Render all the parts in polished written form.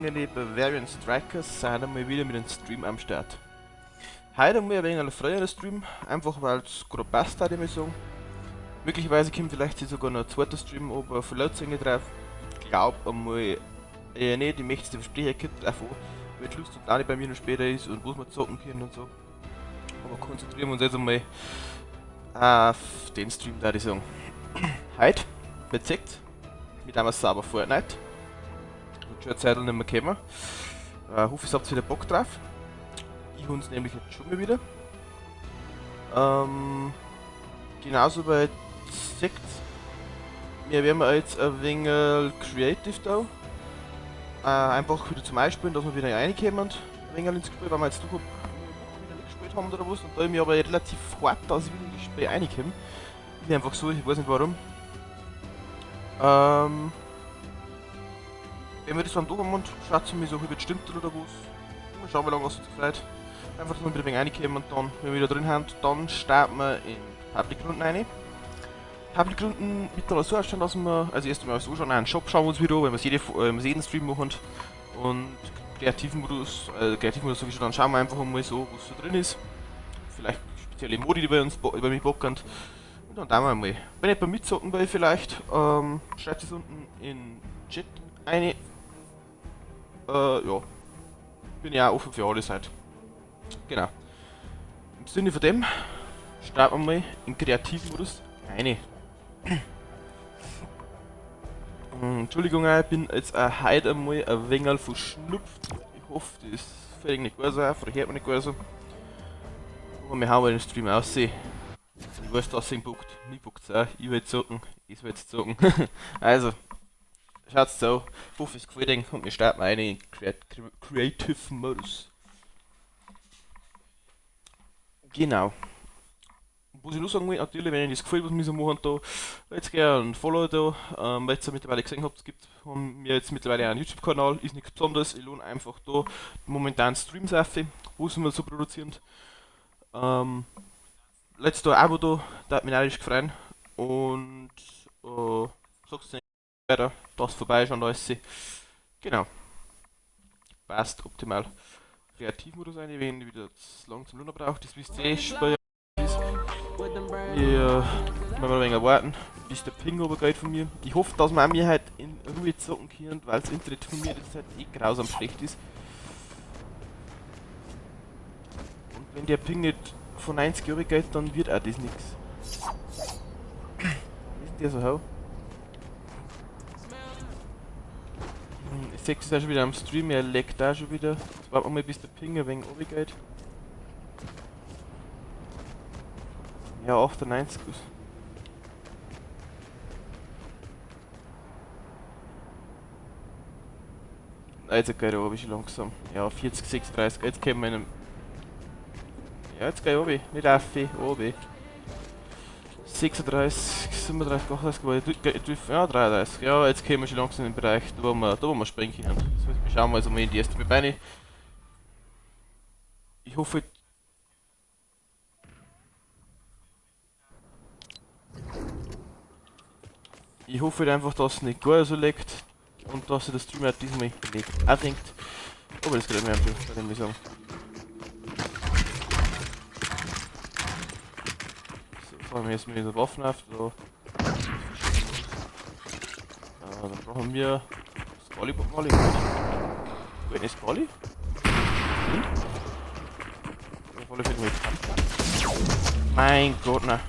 Die Bavarian Strikers sind wir wieder mit dem Stream am Start. Heute haben wir ein wenig einen freieren Stream, einfach weil es gerade passt, würde ich sagen. Möglicherweise kommt vielleicht sogar noch ein zweiter Stream, aber von Lautzänge drauf. Ich glaube einmal eher nicht, ich möchte es versprechen, kommt drauf an, weil Schluss und Lade bei mir noch später ist und wo wir zocken können und so. Aber konzentrieren wir uns jetzt einmal auf den Stream, würde ich sagen. Heute wird es mit einem sauber Fortnite. Schon eine Zeit nicht mehr gekommen. Hoffe, ihr habt wieder Bock drauf. Ich habe uns nämlich jetzt schon mal wieder. Genauso bei Sekt. Wir werden jetzt ein wenig Creative da. Einfach wieder zum Einspielen, dass wir wieder reinkommen und ein wenig ins Spiel, weil wir jetzt doch wieder nicht gespielt haben oder was. Und da ich mich aber relativ hart, dass ich wieder in das Spiel reinkomme. Ist einfach so, ich weiß nicht warum. Wenn wir das dann durch haben und schätzen wir so, wie das stimmt oder was. Mal schauen, wie lange es uns gefällt. Einfach, dass wir wieder ein wenig reinkommen und dann, wenn wir wieder drin haben, dann starten wir in Public-Runden rein. Public-Runden mit der so erstellen, dass wir, also erst einmal so schauen, einen Shop schauen wir uns wieder an, wenn wir jeden Stream machen. Und Kreativmodus sowieso, dann schauen wir einfach mal so, was so drin ist. Vielleicht spezielle Modi, die bei mir bocken. Und dann tun wir mal. Wenn jemand mitzocken will vielleicht, schreibt es unten in Chat eine. Ja. Bin ja auch offen für alles halt. Genau. Im Sinne von dem starten wir mal im Kreativmodus eine. Entschuldigung, ich bin jetzt heute einmal ein wenig verschnupft. Ich hoffe, das fällt nicht gut so auf, oder hört man nicht gut so. Aber wir haben den Stream aussehen. Ich weiß, dass es bockt. Mich bockt es auch. Ich will zocken. Ich will jetzt zocken. Also. Schaut's so, ich hoffe es gefällt euch und wir starten eine in Creative Modus. Genau. Was ich nur sagen will, natürlich, wenn euch das gefällt, was wir so machen da, jetzt gerne ein Follow da. Weil ihr mittlerweile gesehen habt, haben wir jetzt mittlerweile einen YouTube-Kanal, ist nichts Besonderes, ich lohne einfach da momentan Streams auf, was wir so produzieren. Letztes da Abo da hat mich auch gefreut. Und sag's nicht weiter, das vorbei ist und alles. Genau. Passt optimal. Kreativmodus ein, wenn ich wieder lang zum Luna braucht, das wisst ihr eh, Spiel ist. Wir müssen ein wenig warten, bis der Ping runtergeht von mir. Ich hoffe, dass wir mir halt in Ruhe zocken können, weil das Internet von mir jetzt halt eh grausam schlecht ist. Und wenn der Ping nicht von 90 runtergeht, dann wird auch das nichts. Ist der so hoch? Ich sehe es auch schon wieder am Stream, er leckt da schon wieder. Jetzt warten wir mal, bis der Ping ein wenig runtergeht. Ja, 98 ist. Jetzt geht er runter schon langsam. Ja, 40, 36, jetzt kommen wir in einem... Ja, jetzt geht er runter, nicht auf, runter. 36, 37, 38, ja 33. Ja, jetzt kommen wir schon langsam in den Bereich, da wo wir springen können. Das heißt, wir schauen mal so mal in die erste Beine. Ich hoffe... Ich hoffe einfach, dass es nicht gar so leckt und dass sich der Stream halt diesmal nicht auch denkt. Aber das geht mir einfach, kann ich sagen. Fahren wir jetzt mit der Waffen auf, da. Dann brauchen wir Scully, Wenn ist Scully? Auf alle Fälle mit Kampf. Mein Gott, ne.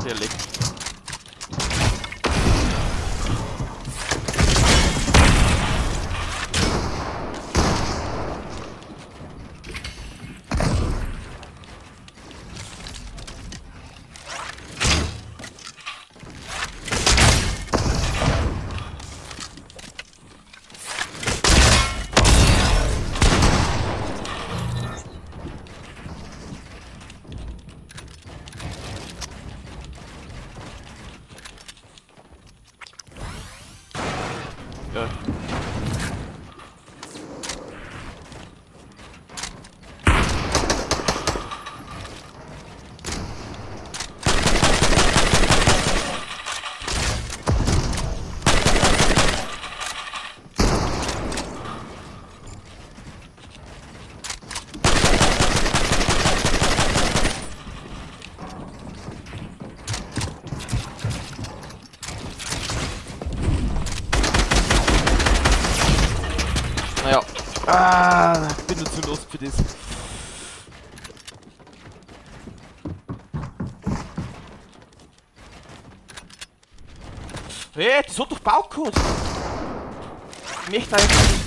Der leckt. Ja. Ah, ich bin nur zu lost für das. Hey, das hat doch Baucode! Ich möchte eigentlich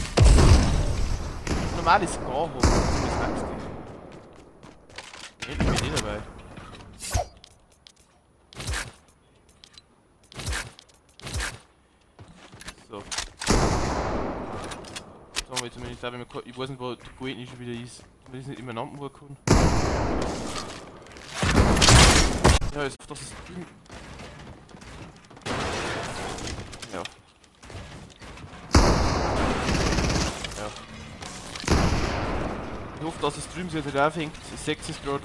normales Gar haben. Das sagst du. Nee, ich bin eh dabei. So. Sagen wir jetzt zumindest, ich weiß nicht, wo der Golden schon wieder ist. Wenn ich es nicht immer Namen kann. Ja, jetzt das ist. Ja. Ja. Ich hoffe, dass der Stream sich nicht aufhängt. 6 ist gerade.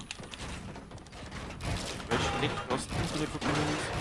Weil schlecht, was das Internetverbindung ist.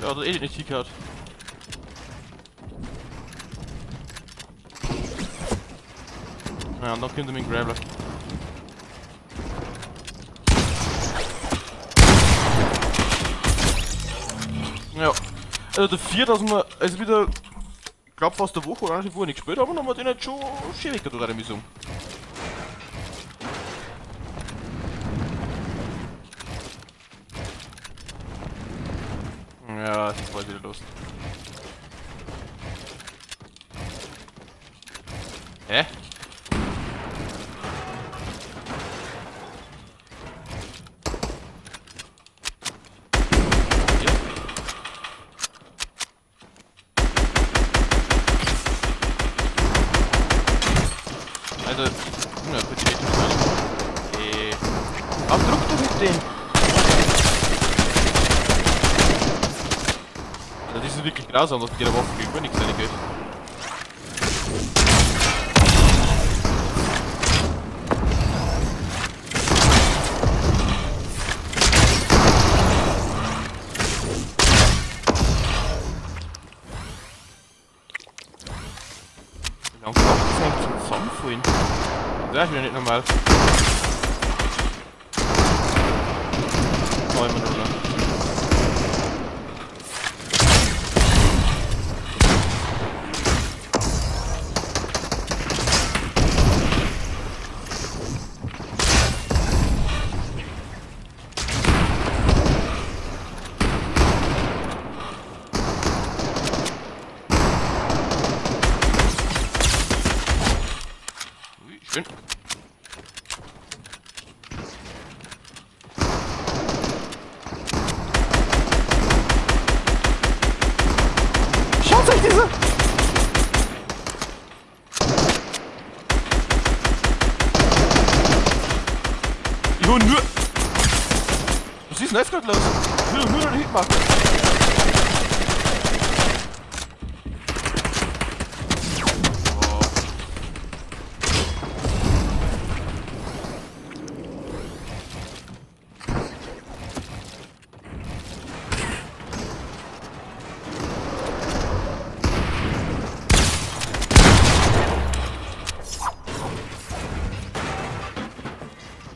Ja, also eh nicht Keycard. Ja, und dann kommt er mit dem Grappler. Ja. Also der 4, dass wir also wieder, ich glaube fast eine Woche oder wo nicht gespielt haben, haben wir den jetzt schon schwierig durch eine Mission. Ja, das war wieder los. Hä? Also, ja, für die Mädchen sein. Was druckst du mit dem? Also, das ist wirklich grausam, dass mit jeder Waffe gegen nichts reingeht. Wie lange braucht das eigentlich zum Zusammenfallen? Das ist wieder nicht normal. Träumen oder? Ui, schön. Nur! Was ist denn jetzt gerade los? Ich will doch nur einen Hit machen.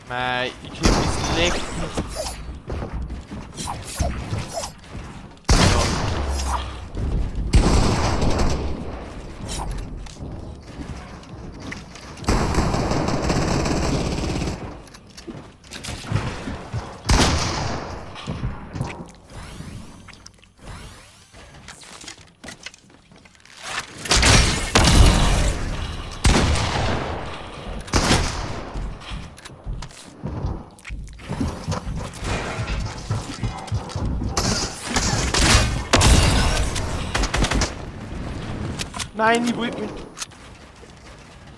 Mei, ich krieg das leckt nicht. Nein, ich wollte mich.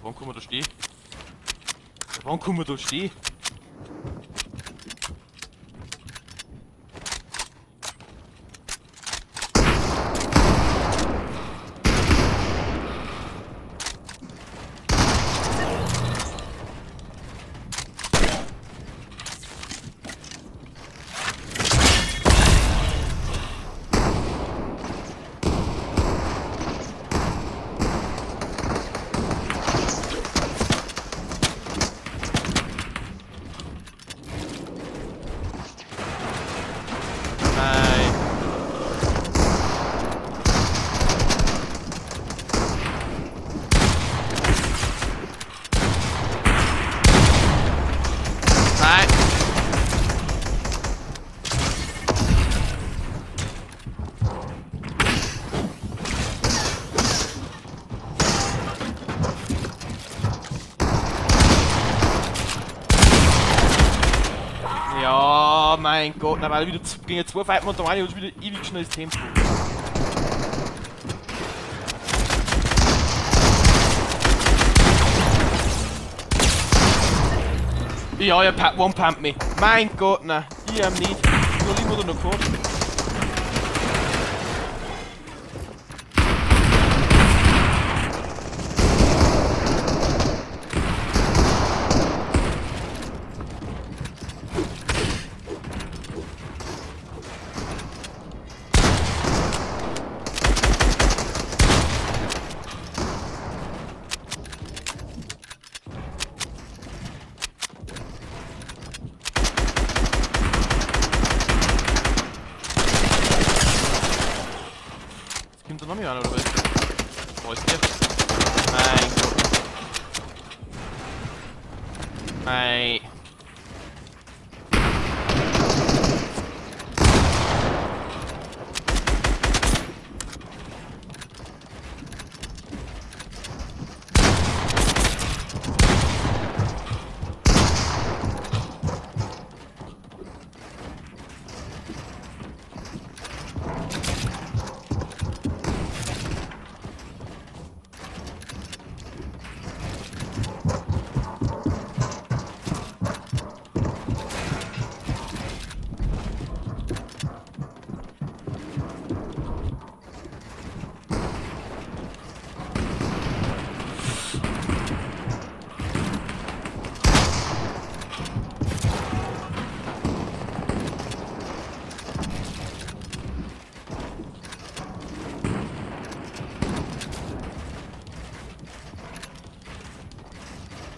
Wann kann man da stehen? Wann kann man da stehen? Ja, mein Gott, na, weil wieder gegen zwei Fighten und da eine wieder ewig schnelles Tempo. Ja, er one-pumpt mich. Mein Gott, nein, ich hab nicht. Nur lieber oder noch kurz. Kommt da noch mehr an, oder was? Wo ist der? Mein Gott. Mei.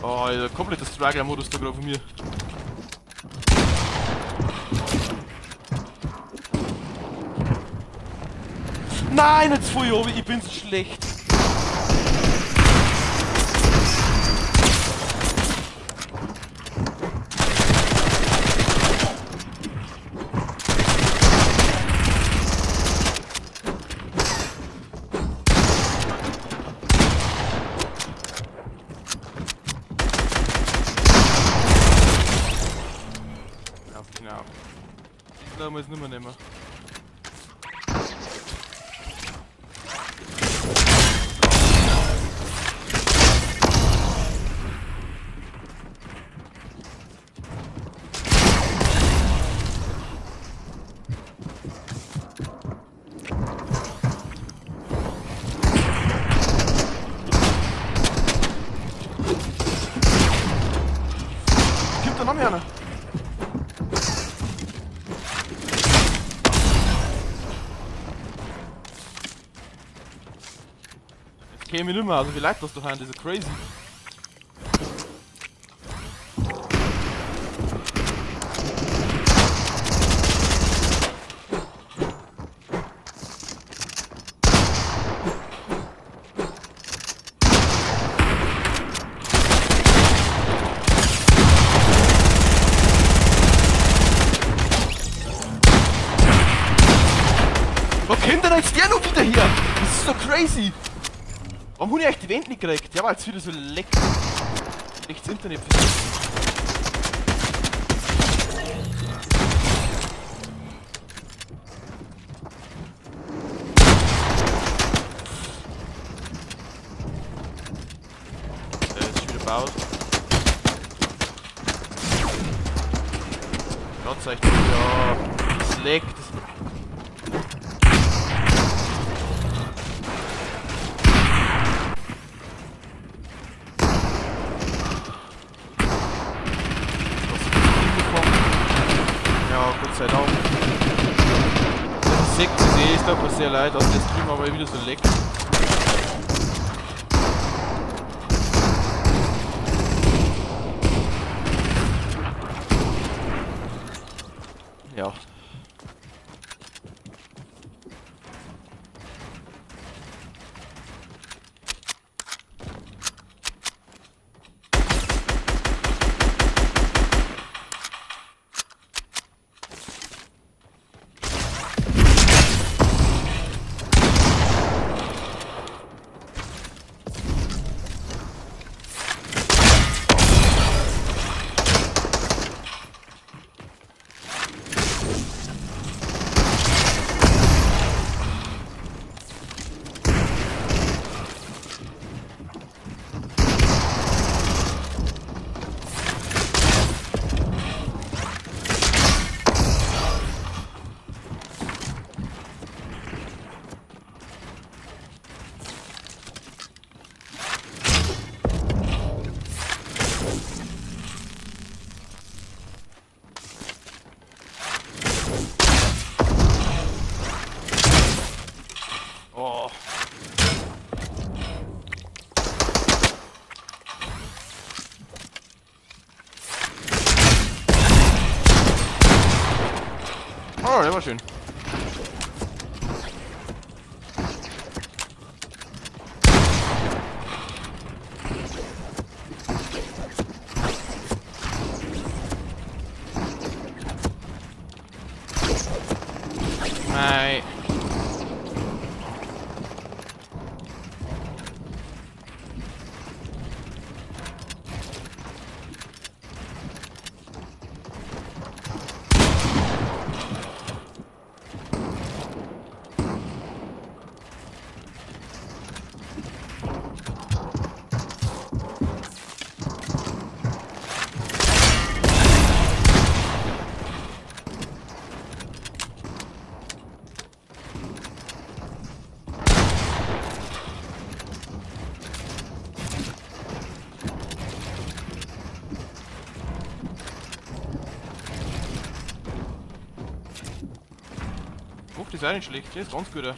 Oh, Alter, kompletter Struggler-Modus da gerade von mir. Nein, jetzt voll oben, ich bin so schlecht. Genau. Da muss ich nicht mehr nehmen. geh mir nicht mehr, also wie leid das du haben, diese crazy. Wo kommt denn jetzt der noch wieder hier? Das ist so crazy! Warum habe ich echt die Wände nicht gekriegt? Ja, weil es wieder so leckt. Echt das Internet versucht. Ist schon wieder baut. Gott sei Dank, ja, das leckt. Ja, Gott sei Dank. Das ist sick zu sehen, es tut mir sehr leid, dass der Stream aber wieder so leckt. Ja. Oh. Oh, der war schön. Nein. Oh, die ist auch nicht schlecht, die ist ganz gut.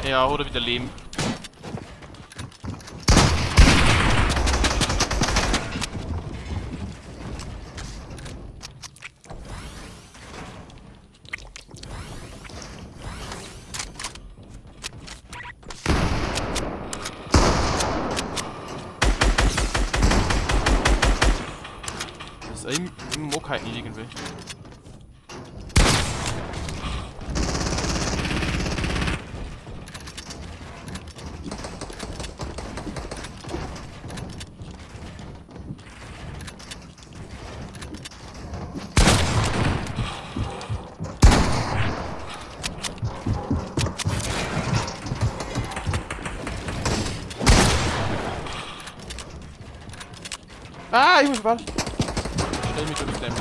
Ja, oder wieder leben. Das ist im Mock halt nicht irgendwie. Ah, ich muss warten. Stell mich durch den.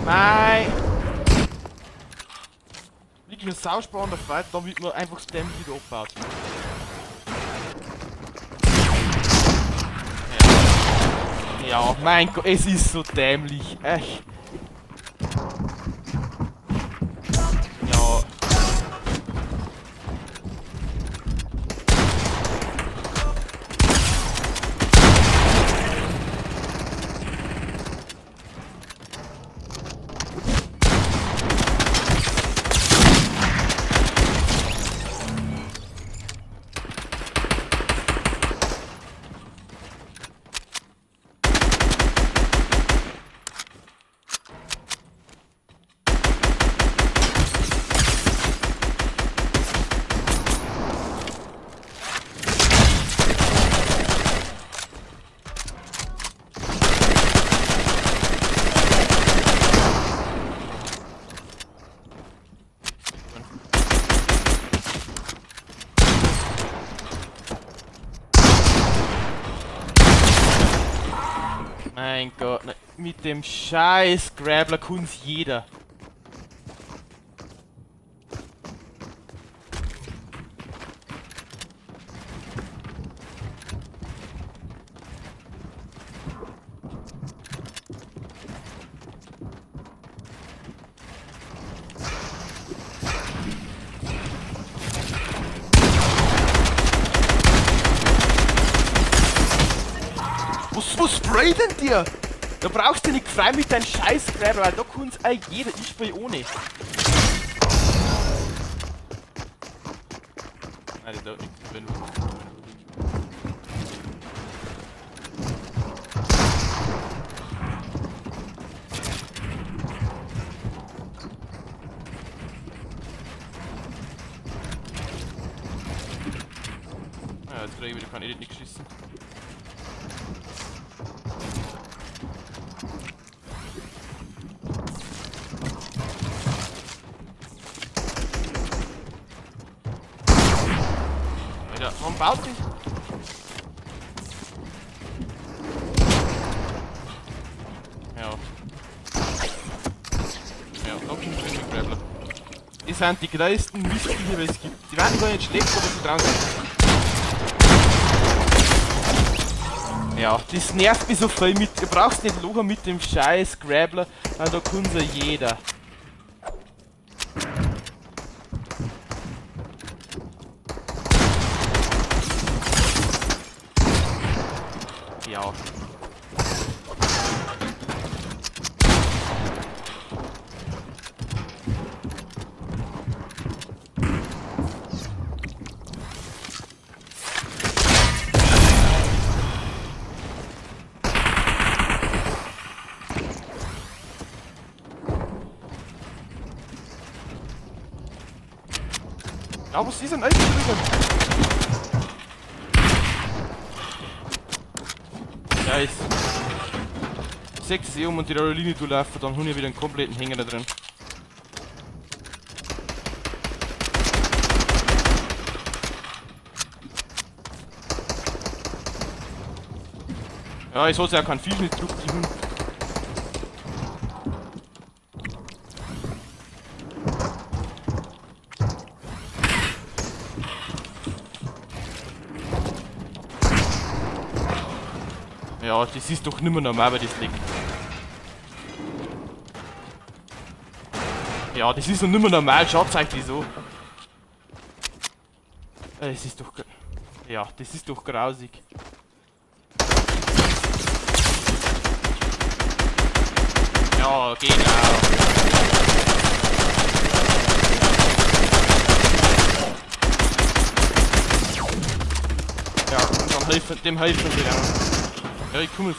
Nein! Wirklich ein Sauspar an der Fight, damit man einfach das Damage wieder abbaut. Ja. Ja, mein Gott, es ist so dämlich. Echt. Ja. Mein Gott, ne, mit dem scheiß Grappler kann's jeder. Was spray denn dir? Da brauchst du nicht frei mit deinem scheiß Grabber, weil da kann's auch jeder, ich spray ohne. Nein, das dauert nicht. Ja, jetzt krieg ich wieder kein Edit nicht geschissen. Alter, warum baut dich? Ja. Ja, da kommt schon die Grappler. Die sind die größten Mistviecher, die es gibt. Die werden gar nicht schlecht, aber sie trauen sich. Ja, das nervt mich so voll mit. Du brauchst nicht locker mit dem scheiß Grappler, weil da kann ja jeder. Ja. Ja, was ist denn eigentlich drüber? Ja, ist. 6 um und die Linie durchlaufen, dann haben wir wieder einen kompletten Hänger da drin. Ja, ich soll ja kein Viech nicht drücken, die Hund. Ja, das ist doch nimmer normal, weil das liegt. Ja, das ist doch nimmer normal, schaut euch das so. Es ist doch. Ja, das ist doch grausig. Ja, genau. Ja, und dann dem helfen wir ja. Ja, ich komme.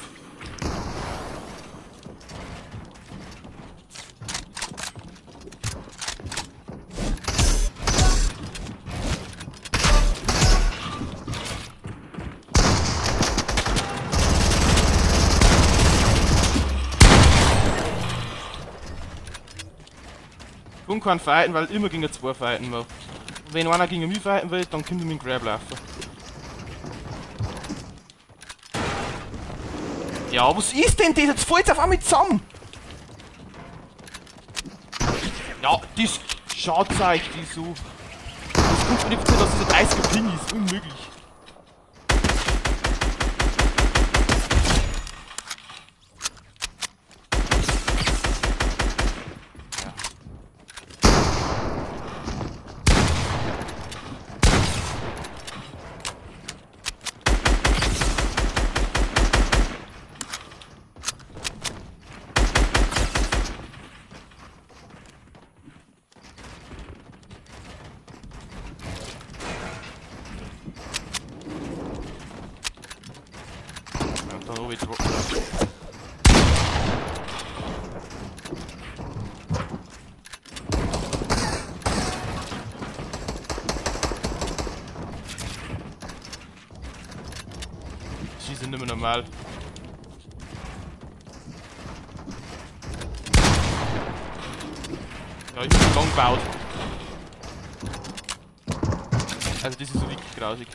Ich kann fighten, weil immer gegen zwei fighten will. Und wenn einer gegen mich fighten will, dann kommt er mit dem Grab laufen. Ja, was ist denn das? Jetzt fällt es auf einmal zusammen! Ja, das schaut euch die so. Das kommt mir nicht vor, dass das ein 30er Ping ist. Unmöglich. Dann habe ich droppen. Sie sind nicht mehr normal. Ja, ich bin lang gebaut. Also das ist so wirklich grausig.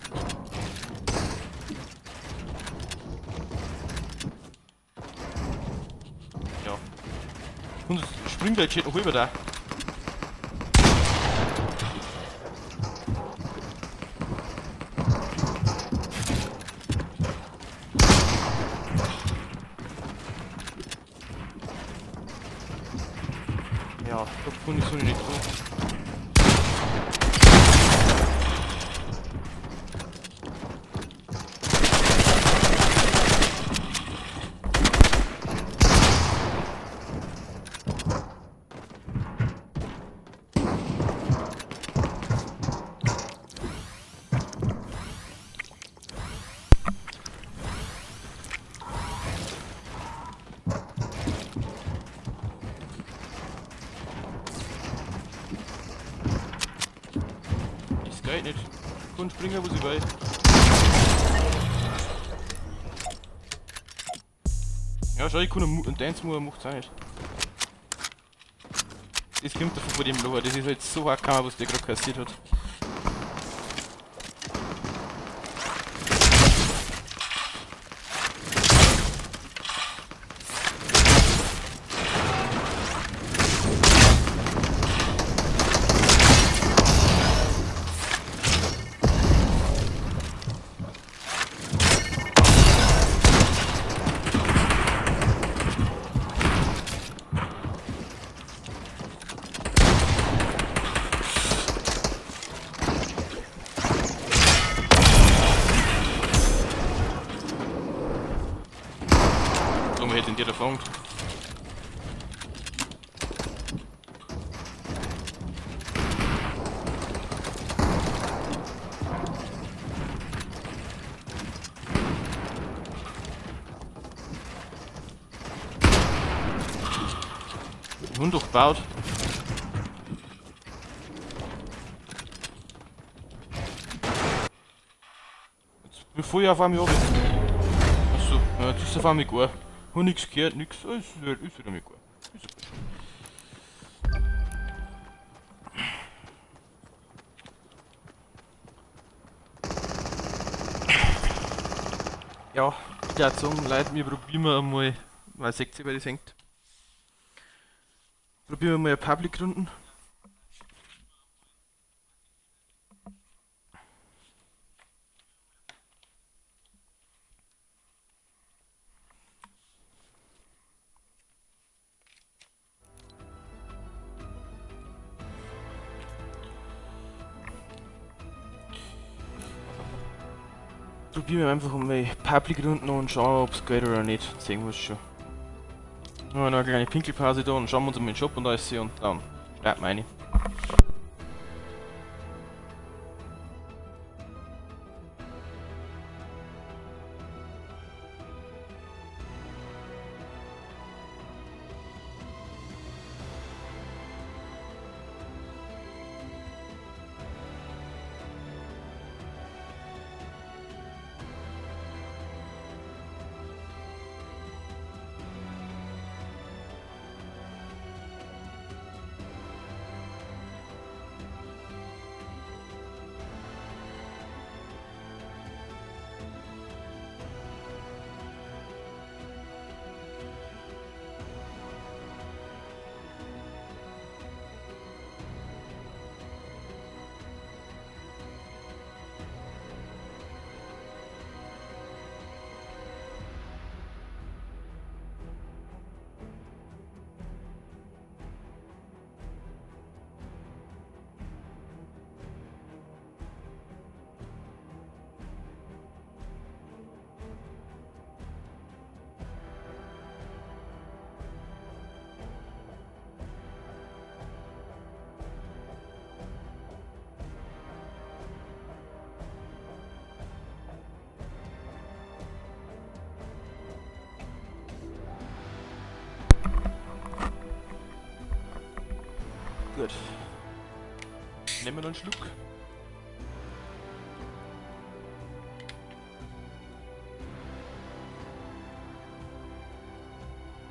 Ja. Und das Springblade steht noch über da. Ja, da kann ich so nicht so. Geht nicht. Ich kann springen, wo sie will. Ja, schau, ich kann einen Dance-Move, macht's auch nicht. Das kommt davon von dem Loher, das ist halt so hart, was der gerade kassiert hat. Warum hätte ihn dir davon? Hund durchbaut. Jetzt bevor ich auf einmal runter. Achso, ja, das ist auf einmal gut. Hab nichts gehört, nix. Ist wieder mit gut. Ist okay. Ja, ich würde sagen, Leute, wir probieren einmal, mal 60, weil das hängt. Probieren wir mal eine Public-Runden. Probieren wir einfach mal Public-Runden und schauen, ob es geht oder nicht. Sehen wir es schon. Noch eine kleine Pinkelpause da und schauen wir uns mal den Shop und alles und dann starten wir rein. Nehmen wir noch einen Schluck.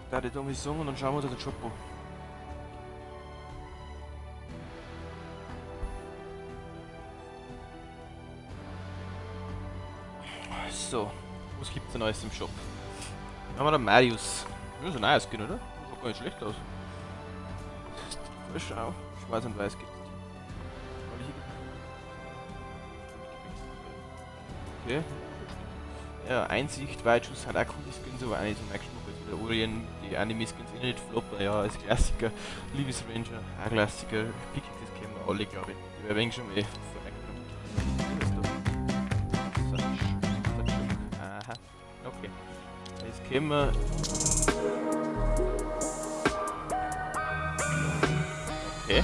Da die dumme Song und dann schauen wir uns den Job an. So, was gibt's denn Neues im Shop? Dann haben wir den Marius. Das ist ein neues Skin, oder? Schaut gar nicht schlecht aus. Schau, schwarz und weiß gibt's. Okay. Ja, Einsicht, Weitschuss hat auch coole Skins, aber auch nicht so mein Geschmack als wieder Orient, die Anime-Skins eh nicht floppen, ja, als Klassiker, Liebesranger, auch Klassiker, Pickig, das kennen wir alle, glaube ich. Die werden wenig schon mehr vorweggenommen. Aha, okay. Jetzt können wir... Okay.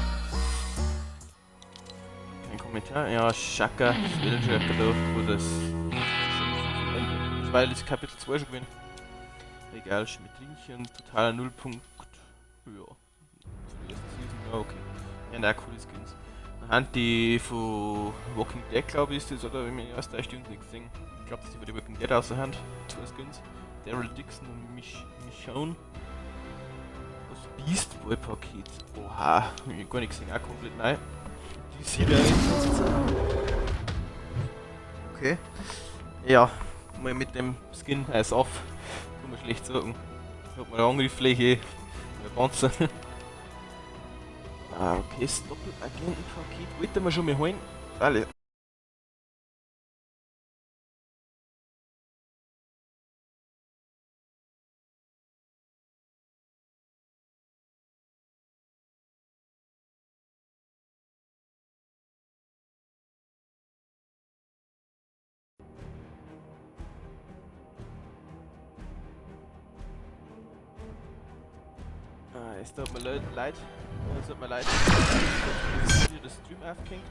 Kein Kommentar. Ja, Shaka, Villager da, wo das... Das war ja das Kapitel 2 schon gewesen. Egal, Schmetrinchen, totaler Nullpunkt. Ja. Für die erste Season, ja, okay. Ja, auch coole Skins. Anhand die von Walking Dead, glaube ich, ist das, oder wenn wir erst 3 Stunden nichts sehen. Ich glaube, dass die von der Walking Dead außerhand. 2 Skins. Daryl Dixon und Michonne. Das Beast Boy Paket. Oha, ich hab gar nichts gesehen, auch komplett neu. Die sieht ja jetzt. Okay. Ja, mal mit dem Skin Eis auf. Kann man schlecht sagen. Hat man eine Angriffsfläche. Der Panzer. Ah, okay, das Doppelagentenpaket wollte man schon mal holen. Alle. Ah, es tut mir leid. Es tut mir leid. Hier das Stream aufgehängt.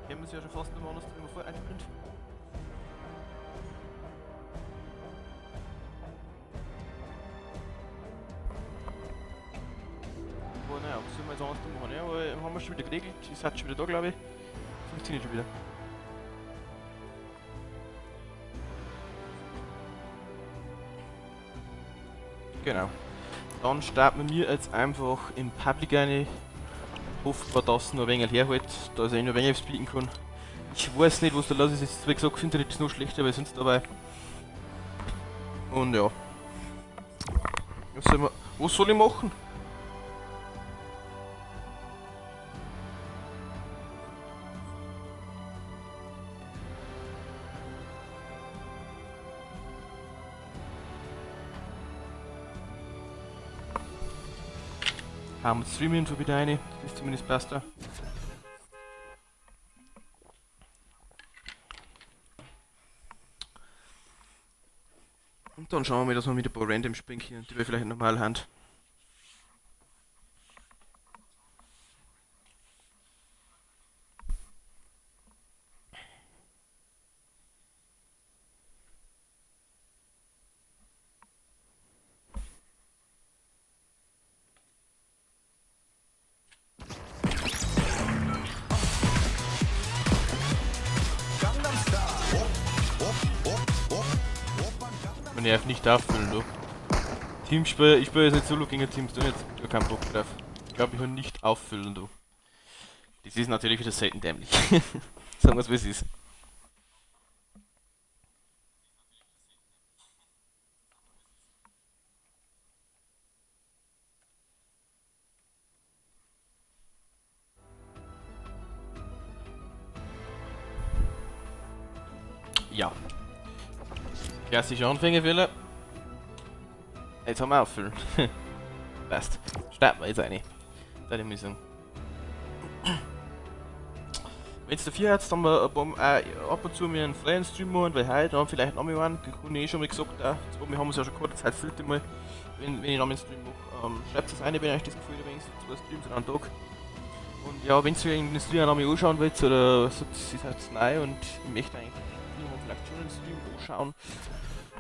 Hier haben wir es ja schon fast im anderen Stream vorher eingespielt. Aber naja, was soll man jetzt anders machen? Ja, aber haben wir schon wieder geregelt. Ist halt schon wieder da, glaube ich. Funktioniert schon wieder. Genau. Dann starten wir jetzt einfach im Public eine. Hoffen, dass es noch ein wenig herhält, dass ich noch ein wenig was bieten kann. Ich weiß nicht, was da los ist. Jetzt, wie gesagt, finde ich das noch schlechter, weil sonst dabei. Und ja. Was soll ich machen? Haben wir Stream-Info wieder eine, das ist zumindest passt da. Und dann schauen wir mal, dass wir mit ein paar Random spielen können, die wir vielleicht normal haben. Man darf nicht auffüllen, du. Teamspiel, ich spiele jetzt nicht Solo gegen Teams, da jetzt keinen Bock drauf. Ich glaube, ich will nicht auffüllen, du. Das ist natürlich wieder selten dämlich. Sagen wir es, wie es ist. Ja. Klassische Anfängerfehler. Jetzt haben wir auffüllen. Passt. Starten wir jetzt eine. Da die Mission. Wenn es dafür hat, dann wir ab und zu mir einen freien Stream machen, weil heute haben vielleicht noch mal einen, ich habe eh schon mal gesagt, wir haben es ja schon gehabt, Zeit füllt mal, wenn ich noch einen Stream mache. Schreibt es rein, wenn euch das Gefühl hat, so 2 Streams an einem Tag. Und ja, wenn ihr irgendeinen Stream noch mal anschauen wollt, oder sagt, es ist halt neu und ich möchte eigentlich vielleicht schon einen Stream anschauen,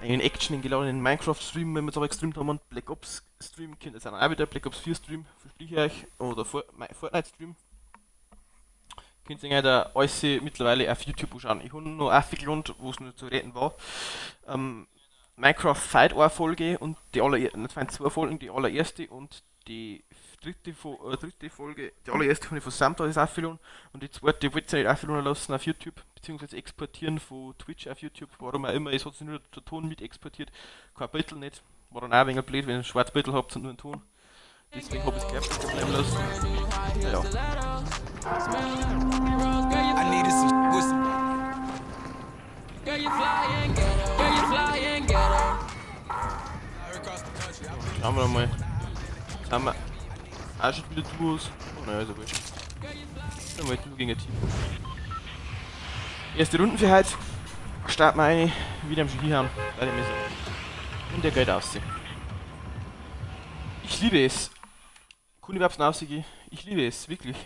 einen Action-geladenen Minecraft-Stream, wenn wir es aber gestreamt haben, und Black Ops-Stream, könnt ihr auch wieder Black Ops 4-Stream, verspreche ich euch, oder Fortnite-Stream. Könnt ihr da alles mittlerweile auf YouTube anschauen. Ich habe noch eine Viertelstunde, wo es nur zu reden war. Minecraft Fight eine Folge und die allererste, das waren zwei Folgen, die allererste und die dritte Folge, die allererste von Samta ist aufgeladen und die zweite wollte ich nicht aufladen lassen auf YouTube, beziehungsweise exportieren von Twitch auf YouTube, warum auch immer, es hat sich nur der Ton mit exportiert, kein Bild nicht, war dann auch ein wenig blöd, wenn ihr ein schwarzes Bild habt und nur einen Ton, deswegen habe ich es gleich bleiben lassen. Ja. I needed some with some. Girl, you flying, get her. Girl, you flying, get her. Schauen wir mal. Jetzt haben wir auch schon wieder Duos. Oh nein, also gut. Dann mal du gegen ein Team. Erste Runden für heute. Starten wir eine. Wieder am Skihauen. Und der geht aussehen. Ich liebe es. Kann ich überhaupt nicht aussehen? Ich liebe es, wirklich.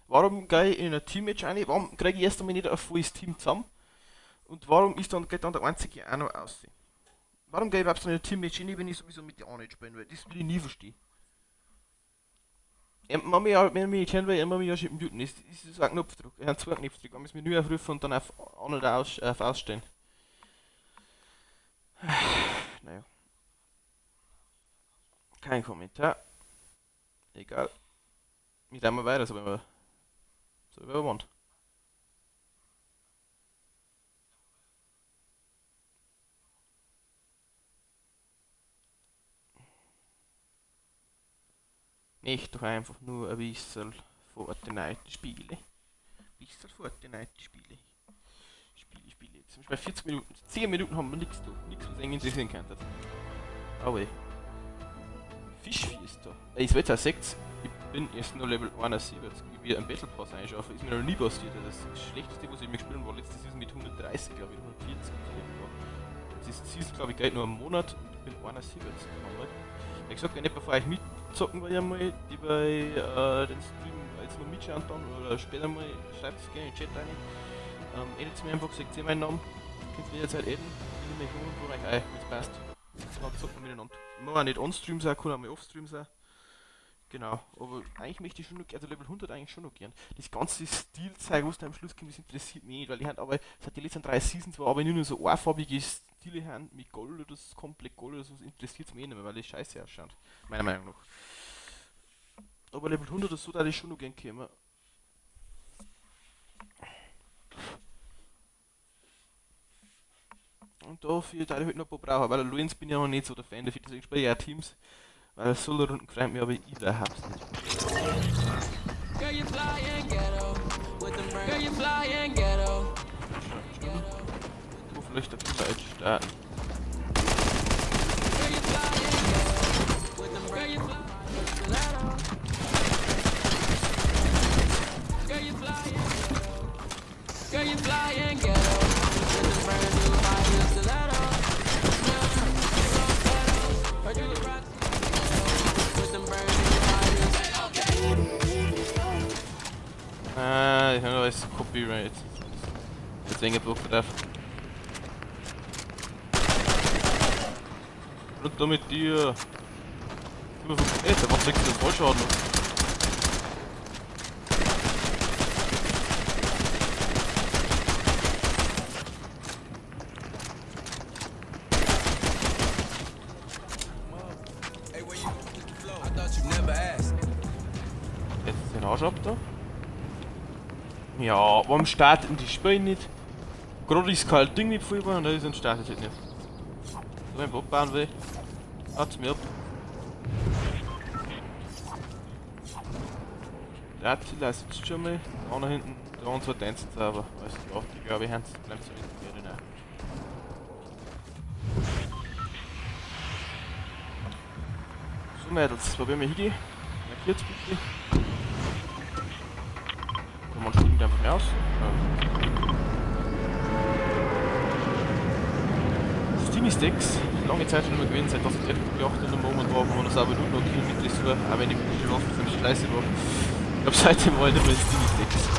Warum gehe ich in ein Teammatch rein? Warum kriege ich erst einmal nicht ein volles Team zusammen? Und warum ist dann, geht dann der einzige auch noch aussehen? Warum gehe ich überhaupt in ein Teammatch rein, wenn ich sowieso mit der anderen nicht spielen will? Das will ich nie verstehen. Man mich ja, wenn mich nicht hören will, man mich ja schon muten. Das ist ein Knopfdruck. Ich habe zwei Knopfdruck. Man muss mich nur aufrufen und dann auf an- oder auf ausstellen. Naja. Kein Kommentar. Egal. Mit einmal weiter, so wenn wir wollen. Nicht doch einfach nur ein bisschen Fortnite-Spiele. Bisschen Fortnite-Spiele. Spiele. Jetzt sind wir bei 40 Minuten. 10 Minuten haben wir nichts da. Nichts, was irgendwie interessieren könnte. Oh ey. Fischfiesta. Ich weiß auch 6. Ich bin erst nur Level 71. Ich will einen Battle Pass einschaffen. Ist mir noch nie passiert. Das Schlechteste, was ich mir gespielt habe, war letztes Season mit 130, glaube ich, 140. Das Season, glaube ich, geht nur einen Monat und ich bin 71 gekommen. Ich gesagt, wenn nicht bevor ich mitzocken will, einmal, die bei den Stream jetzt mal mitschauen dann oder später mal, schreibt es gerne in den Chat rein. Edit mir einfach, sagt ihr meinen Namen, könnt ihr jederzeit adden, ich nehme mich um und euch ein, wenn es passt. Dann zocken wir miteinander. Man auch nicht on-stream sein, kann auch mal off-stream sein. Genau, aber eigentlich möchte ich schon noch, also Level 100 eigentlich schon noch gern. Das ganze Stilzeug, was da am Schluss kommt, das interessiert mich nicht, weil ich halt aber, seit die letzten 3 Seasons war aber nur so einfarbige Stile haben mit Gold oder das komplett Gold oder so, das interessiert mich nicht mehr, weil das scheiße ausschaut. Meiner Meinung nach. Aber Level 100 oder so, da ich schon noch gern kommen. Und dafür da ich halt noch ein paar brauchen, weil Lorenz bin ich ja noch nicht so der Fan dafür, deswegen spiele ich ja Teams. Weil Solo-Runden gefällt mir aber überhaupt nicht. Girl, you flying ghetto. With them girl, you flying ghetto. Wo vielleicht der Killer jetzt starten. Girl, you flying ghetto. With them girl, you flying ghetto. Girl, you flying ghetto. Girl, you flying ghetto. With them brand new high heels stiletto. Heard you was right. Ich habe alles Copyright. Jetzt eingeblockt drauf. Runter mit dir! Ey, der macht 6 Vollschaden. Jetzt den Arsch ab da. Ja, warum starten die Spiele nicht? Gerade ist kein Ding nicht voll und dann startet es nicht. So, wenn ich abbauen will, hat's mir ab. Der Attila ist jetzt schon mal, der andere hinten, der andere tanzt aber alles klar, ich glaube, ich bleibt so in der So Mädels, wo wollen wir hingehen? Markiert's bitte. Man stimmt einfach mehr aus. Steamy Stacks, lange Zeit schon mal gewesen, seit 2008 in der Moment war, wo man das aber nur noch mit das war, auch wenn ich mit den Waffen von Scheiße war. Ich glaube seitdem war ich nicht mehr Steamy Stacks.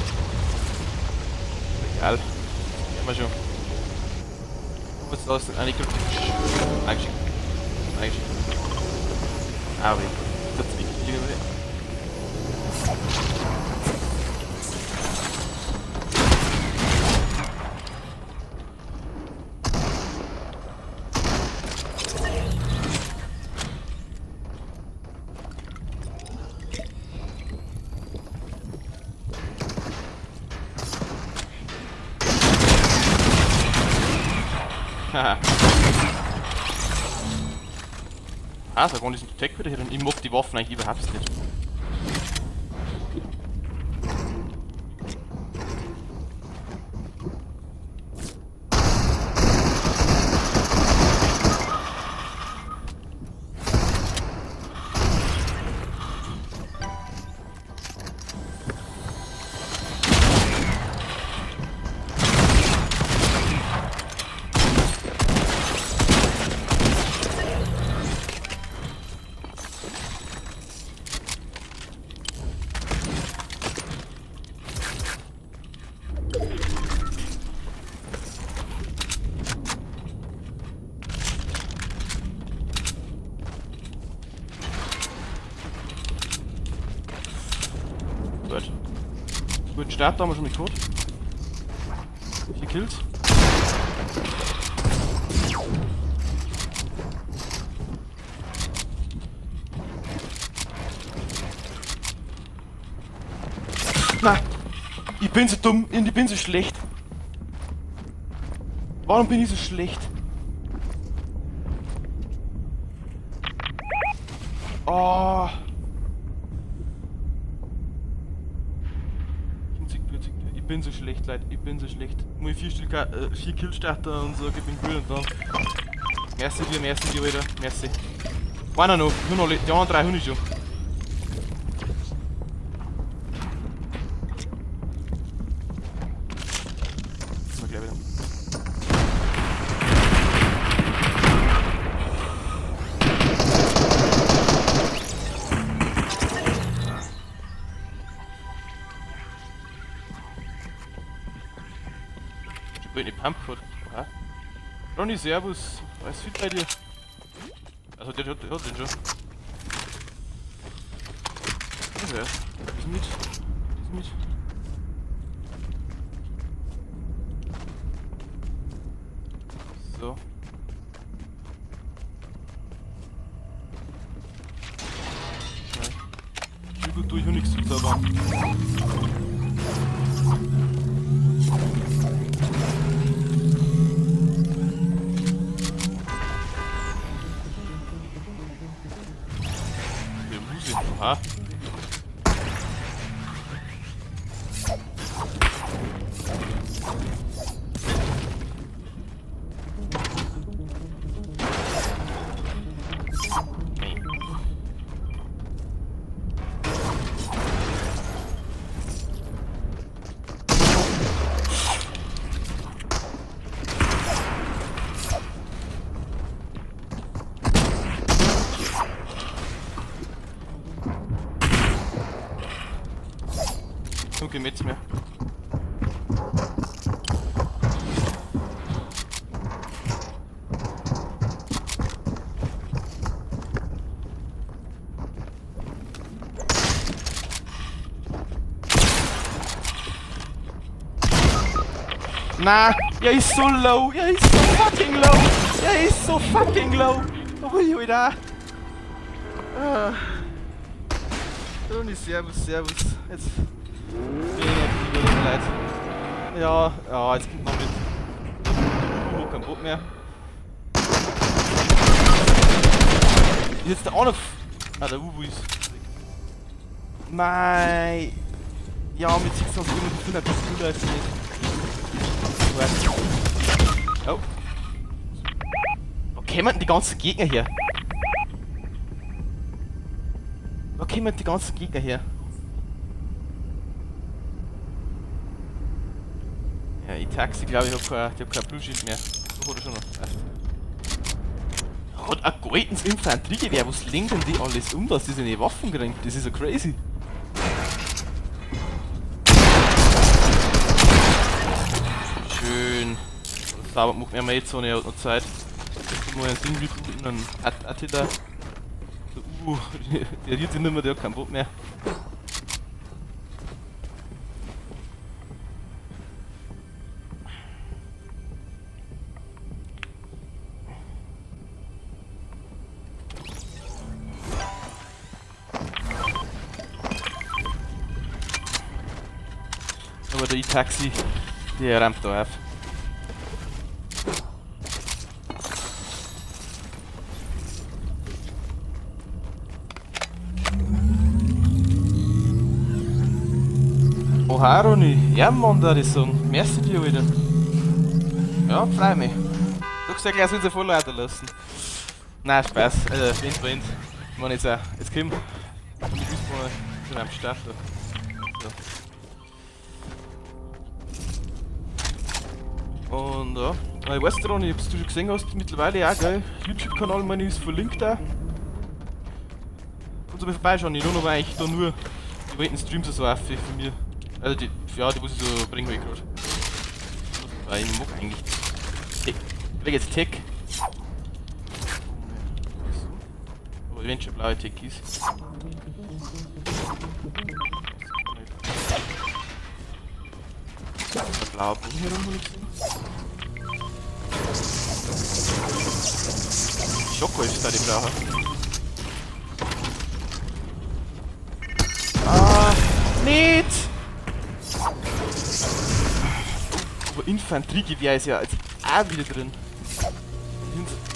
Egal. Haben wir schon. Was da ist denn eine Gruppe? Eingeschickt. Ah, weh. Das ist wichtig irgendwie. Haha. Ah, da kann ich diesen Tech wieder hier und ich mag die Waffen eigentlich überhaupt nicht. Gut. Guten Start, da haben wir schon mit Code. 4 Kills. Nein! Ich bin so dumm und ich bin so schlecht. Warum bin ich so schlecht? Oh. 40. Ich bin so schlecht, Leute. Ich bin so schlecht. Muss ich 4 Killstarter und so, ich bin gut und dann. Merci dir, Alter. Merci. Einer noch. Nur noch, die anderen 3 Hunde schon. Mal gleich wieder. Ich bin in die Pumpcode. Aha. Ronny, servus. Alles fit bei dir? Also der hat den schon. Also ja. Ist mit. Ist mit. So. Ich will durch und nichts zu zaubern. Aha. Okay, mit mir. Na, er ist so low, er ist so fucking low, er ist so fucking low. Ui, da. Toni, servus. Jetzt. Leid. Ja, jetzt kommt noch mit. Oh, kein Boot mehr. Jetzt der auch noch. Ah, der Ubu ist. Nein. Ja, mit 26 immer die 500 cooler als nicht. Oh. Wo kämen die ganzen Gegner her? Wo kämen die ganzen Gegner her? Ja, ich Taxi, glaube ich, hab kein Blue Shield mehr. So hat er schon noch. Hat ein goldenes Infanteriegewehr, was lenken die alles um, dass die seine Waffen kriegen? Das ist ja crazy. Schön. Sauber macht mir jetzt so eine, hat noch Zeit. Jetzt mal ein Ding mit einem Attila. Der riert sich nicht mehr, der hat keinen Boot mehr. Aber der E-Taxi, der rammt da auf. Oha, Ronny. Ja, Mann, da ich sagen. Merci dir wieder. Ja, freu mich. Du hast ja gleich wieder voll laden lassen. Nein, Spaß. Wind. Ich meine jetzt auch. Jetzt kommt. Ich bin am Start. So. Und ja. Ich weiß nicht, Ronny, ob du schon gesehen hast, mittlerweile auch, gell? YouTube-Kanal, meine ist verlinkt da. Kannst du mal vorbeischauen, ich noch eigentlich da nur die weiten Streams so auf von mir. Also die, ja, die muss ich so bringen, wie gerade. Weil ich mag eigentlich Tech. Ich leg jetzt Tech. Aber wenn schon blaue Tech ist. Der blaue Boden hier rum, ich sehen. Schoko ist da die blaue. Ah, nicht! Aber Infanteriegewehr ist ja jetzt auch wieder drin.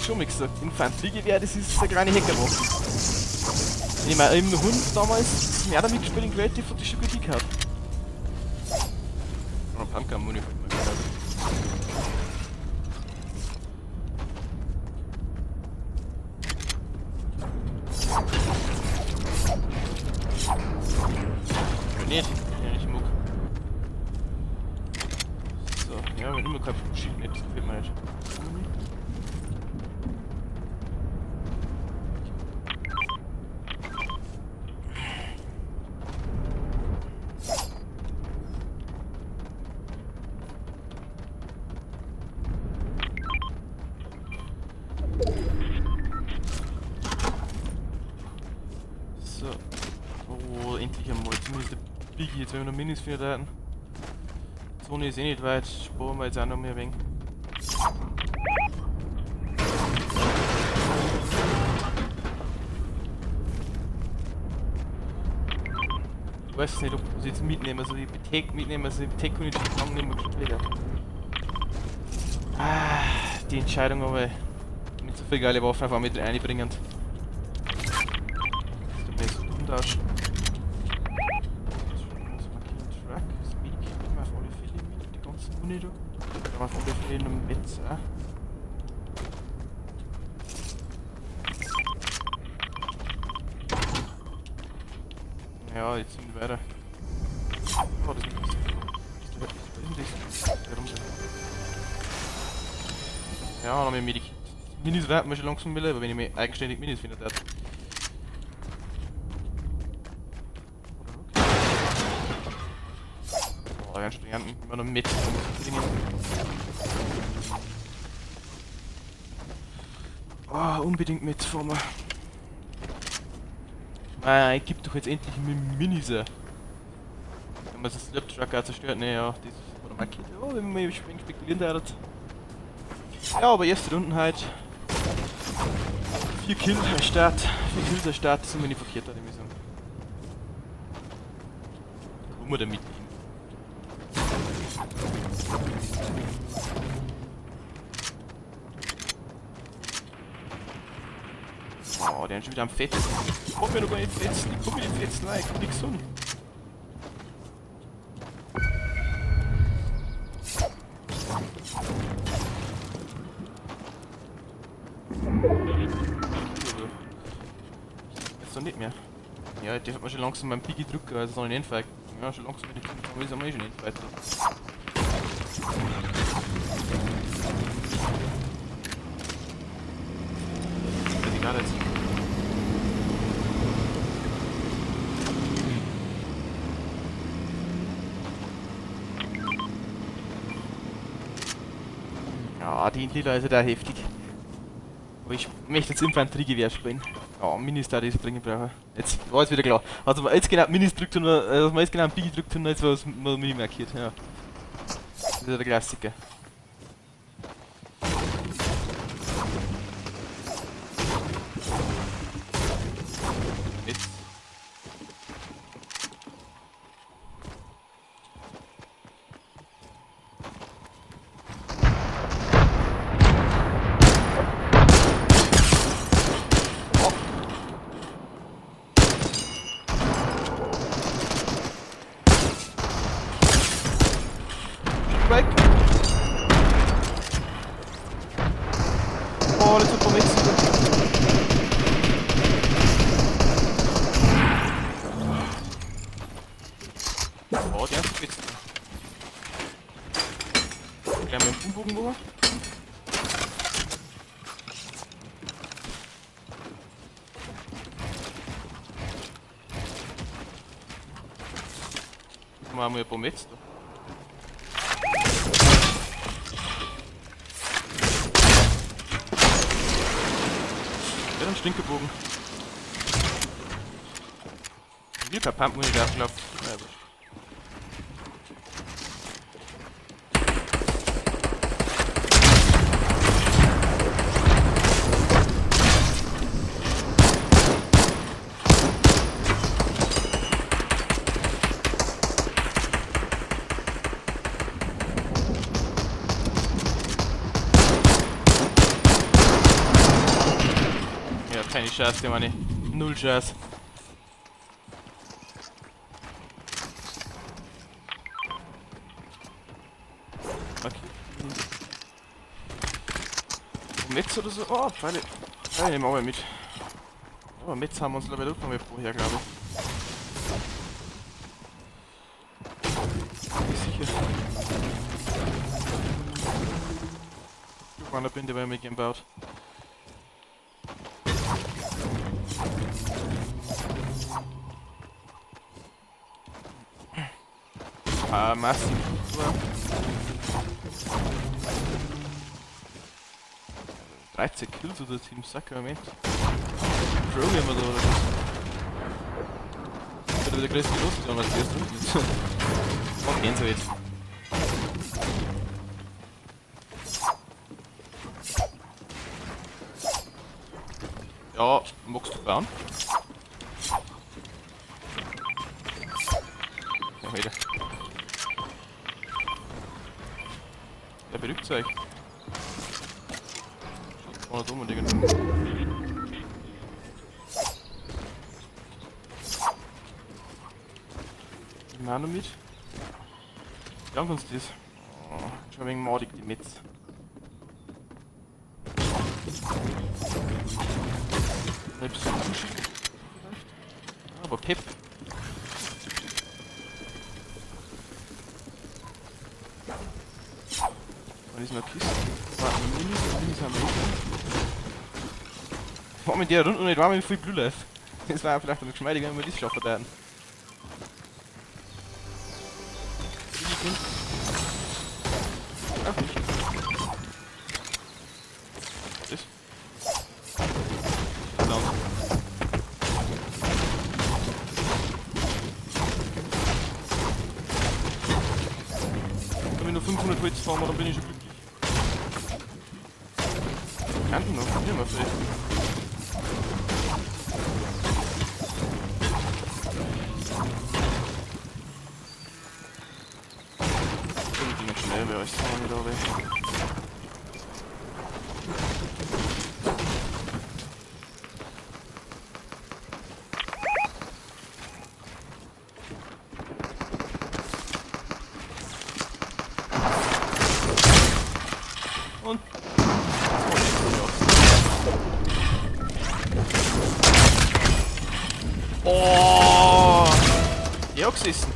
Schon mal gesagt, Infanteriegewehr, das ist eine kleine Hackerwaffe. Wenn ich mal im Hund damals mehr damit gespielt in Creative hat, die schon gut gehabt. Oder Pankamuni fällt mir gerade. Nicht, ja, nicht Muck. So, ja, wenn immer kein Schild nicht, das gefällt mir nicht. So. Oh, endlich einmal. Zumindest der Biggie, jetzt wenn wir noch Minis finden hätten. Die Zone ist eh nicht weit, sparen wir jetzt auch noch mehr wegen. Ich weiß nicht, ob ich jetzt mitnehmen, also ich Tech mitnehmen, also ich Tech kann ich schon lange nicht mehr gespielt. Ah, die Entscheidung aber mit so viel geile Waffen einfach mit reinbringen. Das tut mir so umtauschen. Nicht, da kann man von der Fälle noch mit auch. Ja, jetzt sind wir weiter. Oh, das ist ja, dann haben wir Medik. Minis werden wir schon langsam will, aber wenn ich mir eigenständig Minis finde, der. Oh, ganz Stringenten, immer noch mit. Oh, unbedingt mit vor mir. Ich gib doch jetzt endlich mit Minis. Wenn man das Slaptruck auch zerstört, ne, ja, das oder markiert. Oh, wenn man spekulieren darf. Ja, aber erste Runden halt. 4 Kills am Start. 4 Kills am Start, das sind wir nicht verkehrt, würde ich sagen. Kommen wir damit hin. Oh, der ist schon wieder am Fetzen. Ich komm mir doch gar nicht fetzen. Ich komm mir nicht fetzen, nein, ich komm nix hin. Jetzt doch nicht mehr. Ja, der hat mir schon langsam beim Piggy drücken, also noch nicht Endfight. Ja, schon langsam mit dem ist schon Endfight. Das ist egal jetzt. Ja, die Lila ist ja da heftig. Aber ich möchte jetzt Infanteriegewehr spielen. Ja, Minis da das bringen brauchen. Jetzt war es wieder klar. Also jetzt genau Minis drückt und also man jetzt genau Biggie drückt und jetzt war es Mini markiert, ja. Das ist ja der Klassiker. Jetzt. Oh, das ist ein Wechsel. Oh, der ist gewechselt. Gleich mal den Bogen rüber. Machen wir ein paar Metz da. Ja, ein Stinkebogen. Hier kein Pump muss ich werfen, glaub. Ja, wurscht. Ja, keine Chance, der Mann. Null Chance. Okay. Metz oder so? Oh, Pfeile. Pfeile nehmen wir auch mal mit. Aber Metz haben wir uns leider auch vorher, glaube ich. Nicht sicher. Guck mal, da bin ich bei mir gebaut. Ah, massiv. 13 Kills oder Team Sack im Moment. Pro haben wir da oder was? Das wird der größte Lust, was erst tut. Was gehen sie jetzt? Ja, magst du bauen? Ja, wieder. Der berückt euch. Oh, dumm und irgendwie. Die Mano mit. Wie lang uns das? Oh, schon ein wenig mordig die Metz. Nicht so zuschicken, vielleicht? Ja, aber Pep. Wann ist noch Kiste? Warte, Minis haben wir nicht. Warum mit der Runde nicht warm, wie viel Blue Life? Das war ja vielleicht ein geschmeidiger, wenn wir das schaffen werden. Ach nicht. Das? Genau. Wenn wir nur 500 Holz fahren, dann bin ich schon glücklich. Kanten noch, hier mal vielleicht. Schnell bei euch fahren wieder weg. Und oh, ja gesessen.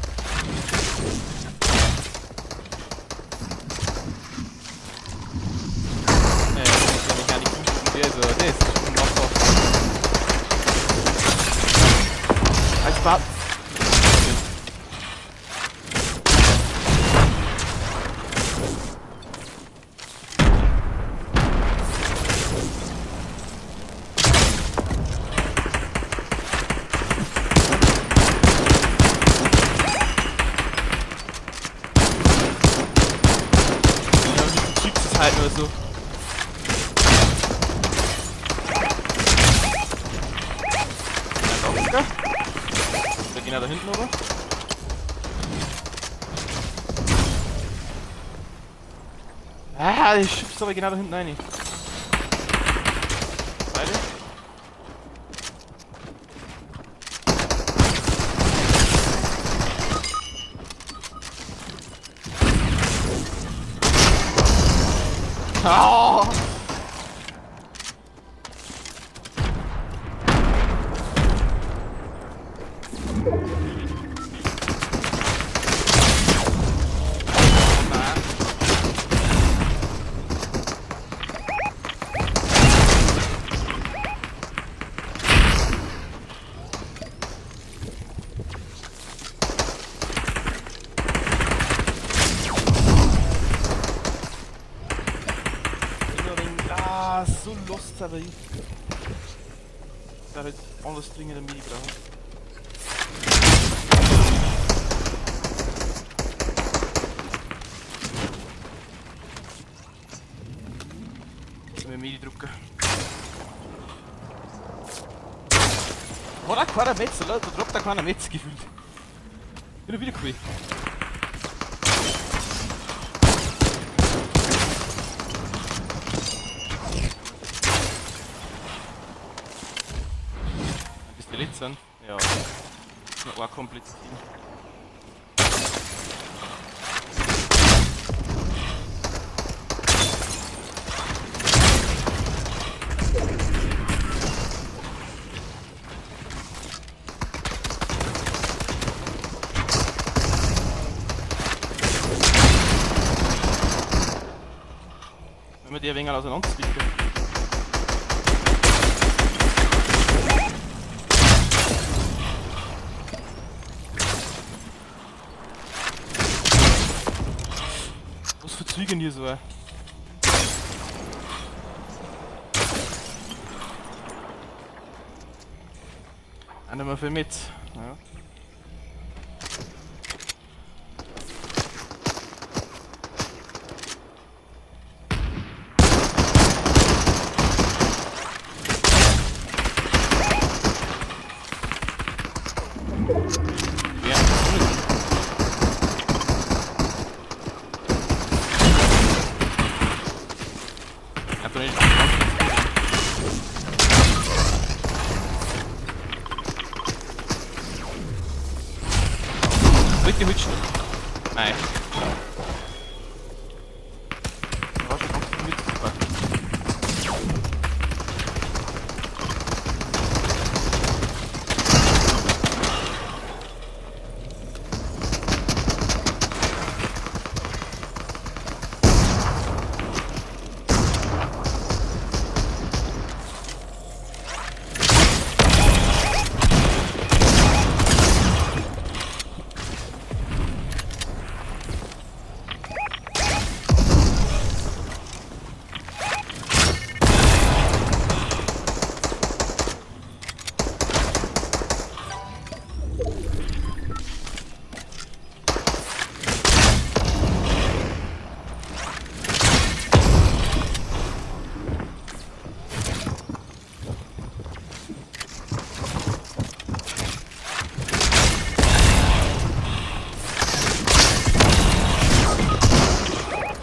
Warte. Halt nur so. Wir gehen ja da hinten rüber. Ah, ich schub's aber genau da hinten rein. Beide. Oh. Ah, so lost aber ich. Da halt anders dringend Medi brauchen. Mit Medi drucken. Hat auch keiner Metz, oder? Da droppt auch keiner Metz gefühlt. Bin wieder cool. Bist du Litzern? Ja. Noch ein komplettes Team. Wenn wir die ein wenig auseinanderziehen. Was verzögern hier so? Einer mal viel mit. Ja. Bitte hütschen. Nein. Du hast schon mitgebracht.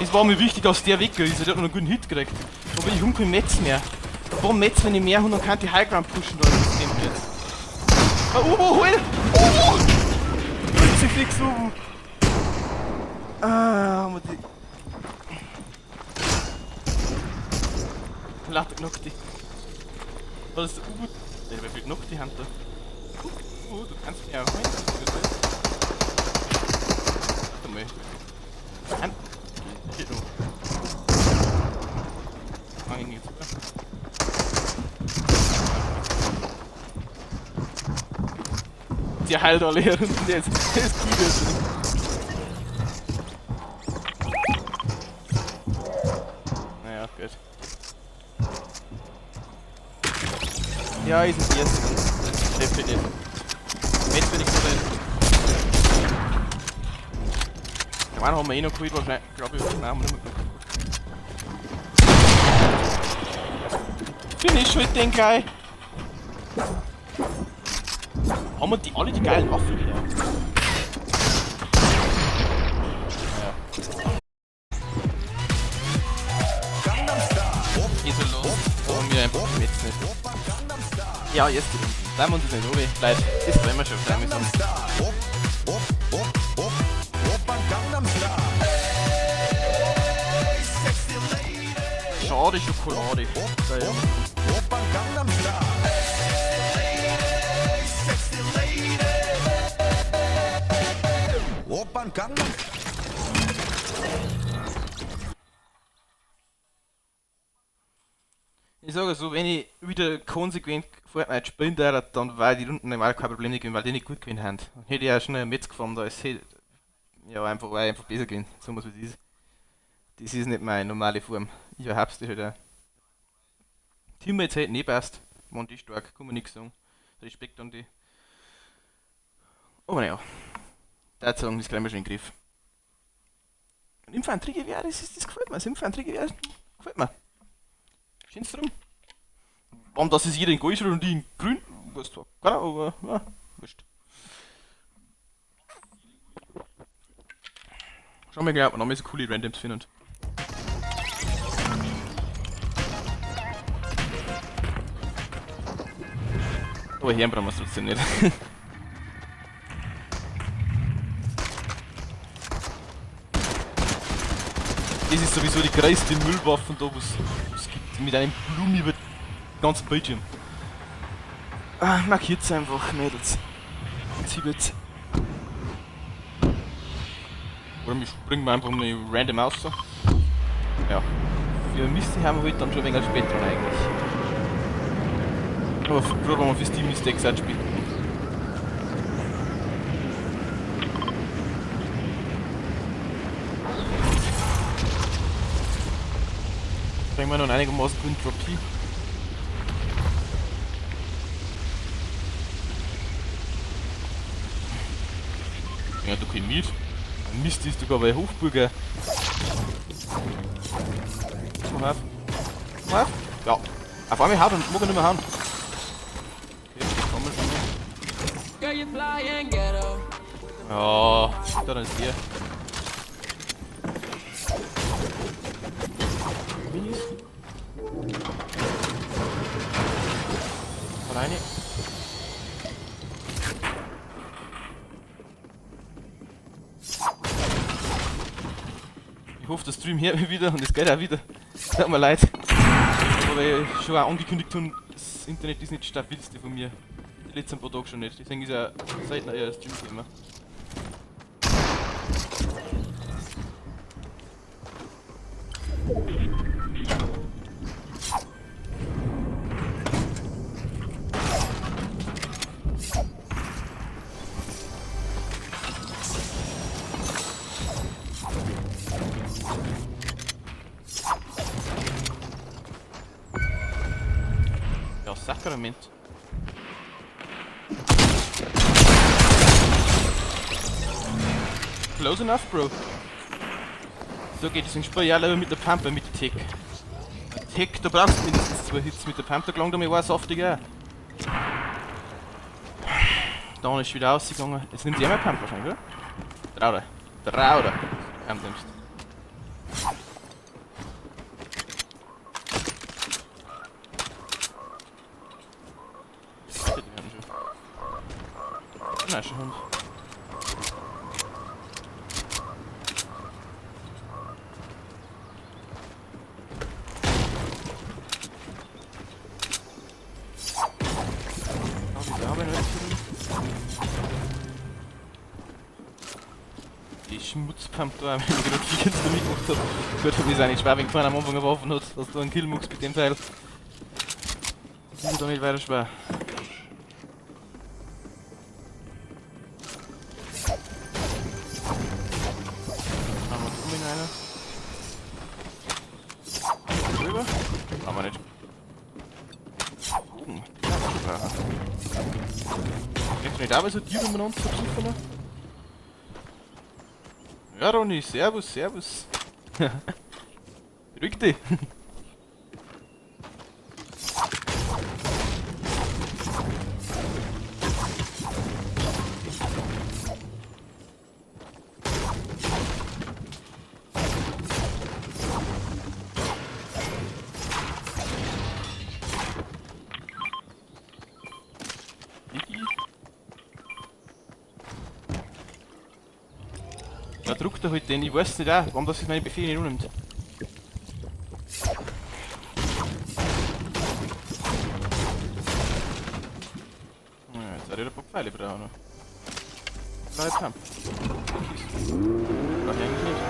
Es war mir wichtig, dass der weg ist. Der hat noch einen guten Hit gekriegt. Aber ich habe kein Metz mehr. Warum Metz, wenn ich mehr habe, dann kann ich Highground pushen, da ist dem jetzt. Ah, hol! Sie fix haben wir die. Lacht knockt die. War das der U-Boot? Ja, wer viel knockt die Hand da? Du kannst mich auch holen. Warte mal. Nein. Geht noch. Mach ich nicht sogar. Die heilt alle her und der ist gut jetzt. Naja, gut. Ja, ich sind die ersten. Definitiv. Jetzt bin ich so rein. Ja, wann haben wir eh noch geholt, wahrscheinlich. Glaube ich, nein, haben wir nicht mehr geholt. Finish with den Guy! Haben wir die alle die geilen Waffen wieder? Ja. Geht so los. Aber mir einfach jetzt nicht. Ja, jetzt geht es. Bleiben wir uns nicht oben. Leute, das bleiben wir schon. Bleiben wir so. Schade Schokolade. Geil. Ich sage so, wenn ich wieder konsequent Fortnite spielen darf, dann war die Runden normal kein Problem nicht gewesen, weil die nicht gut gewinnen haben. Dann hätte ich ja schon einen Metz gefahren, da ist ja einfach, weil ich einfach besser gewesen. So muss man das. Das ist nicht meine normale Form. Ich hab's das halt auch. Teammates hätten eh passt. Waren die stark, kann man nichts sagen. Respekt an die. Aber naja, da zu sagen, das kriegen wir schon in den Griff. Und Infanteriegewehr, das gefällt mir. Das Infanteriegewehr gefällt mir. Schön's drum. Warum das ist jeder in Gold und die in grün? Weißt du, keiner, aber ja, wurscht. Schauen wir gleich, ob wir noch mehr so coole Randoms finden. Aber hören brauchen wir es trotzdem nicht. Das ist sowieso die größte Müllwaffe da, was es gibt. Mit einem Blumen über den ganzen Bildschirm. Ah, markiert's einfach, Mädels. Ziebet's. Oder wir springen wir einfach mal random aus. So. Ja. Für Misty haben wir heute dann schon ein wenig später dran eigentlich. Aber gerade wenn wir für Steam Mistakes auch spielen. Bringen wir noch einigermaßen guten Drop hier. Ja, du kein Miet. Mist ist sogar bei Hofburger. Mach auf. Mach auf. Ja. Auf einmal haut und mag er nicht mehr hauen. Okay, das kann man schon mal. Ja, da dann ist der. Minis. Reine. Ich hoffe, der Stream hört mich wieder und es geht auch wieder. Tut mir leid. Aber ich schon auch angekündigt habe, das Internet ist nicht das stabilste von mir. Die letzten paar Tage schon nicht. Deswegen ist ja seltener eher Stream immer. Ja, Sakrament. Close enough, Bro. So geht es in Spiel ja lieber mit der Pumpe, mit der Tech. Tech, da brauchst du mindestens 2 Hits mit der Pumpe, da gelangt mir war saftiger. Dann ist wieder ausgegangen. Jetzt nimmt ihr mal Pumpe wahrscheinlich, oder? Trauder. Trauder. Pumpe nimmst. Nein, schon Hund. Die Schmutzpump da, wenn ich gerade die jetzt damit gemacht habe. Gut, für mich ist eigentlich schwer, wenn keiner am Anfang eine Waffe hat, dass du einen Kill machst mit dem Teil. Das ist doch nicht weiter schwer. Haben wir drum in einer. Drüber? Haben wir nicht. Oben. Jetzt nicht aber so die umeinander versuchen. Ja, Ronny, servus, servus. Beruhig dich. Da druckt er halt den, ich weiß nicht auch, warum das meine Befehle nicht annimmt. Ja, jetzt hat er ein paar Pfeile brauchen. Bleib Pump. Brauch ich eigentlich nicht.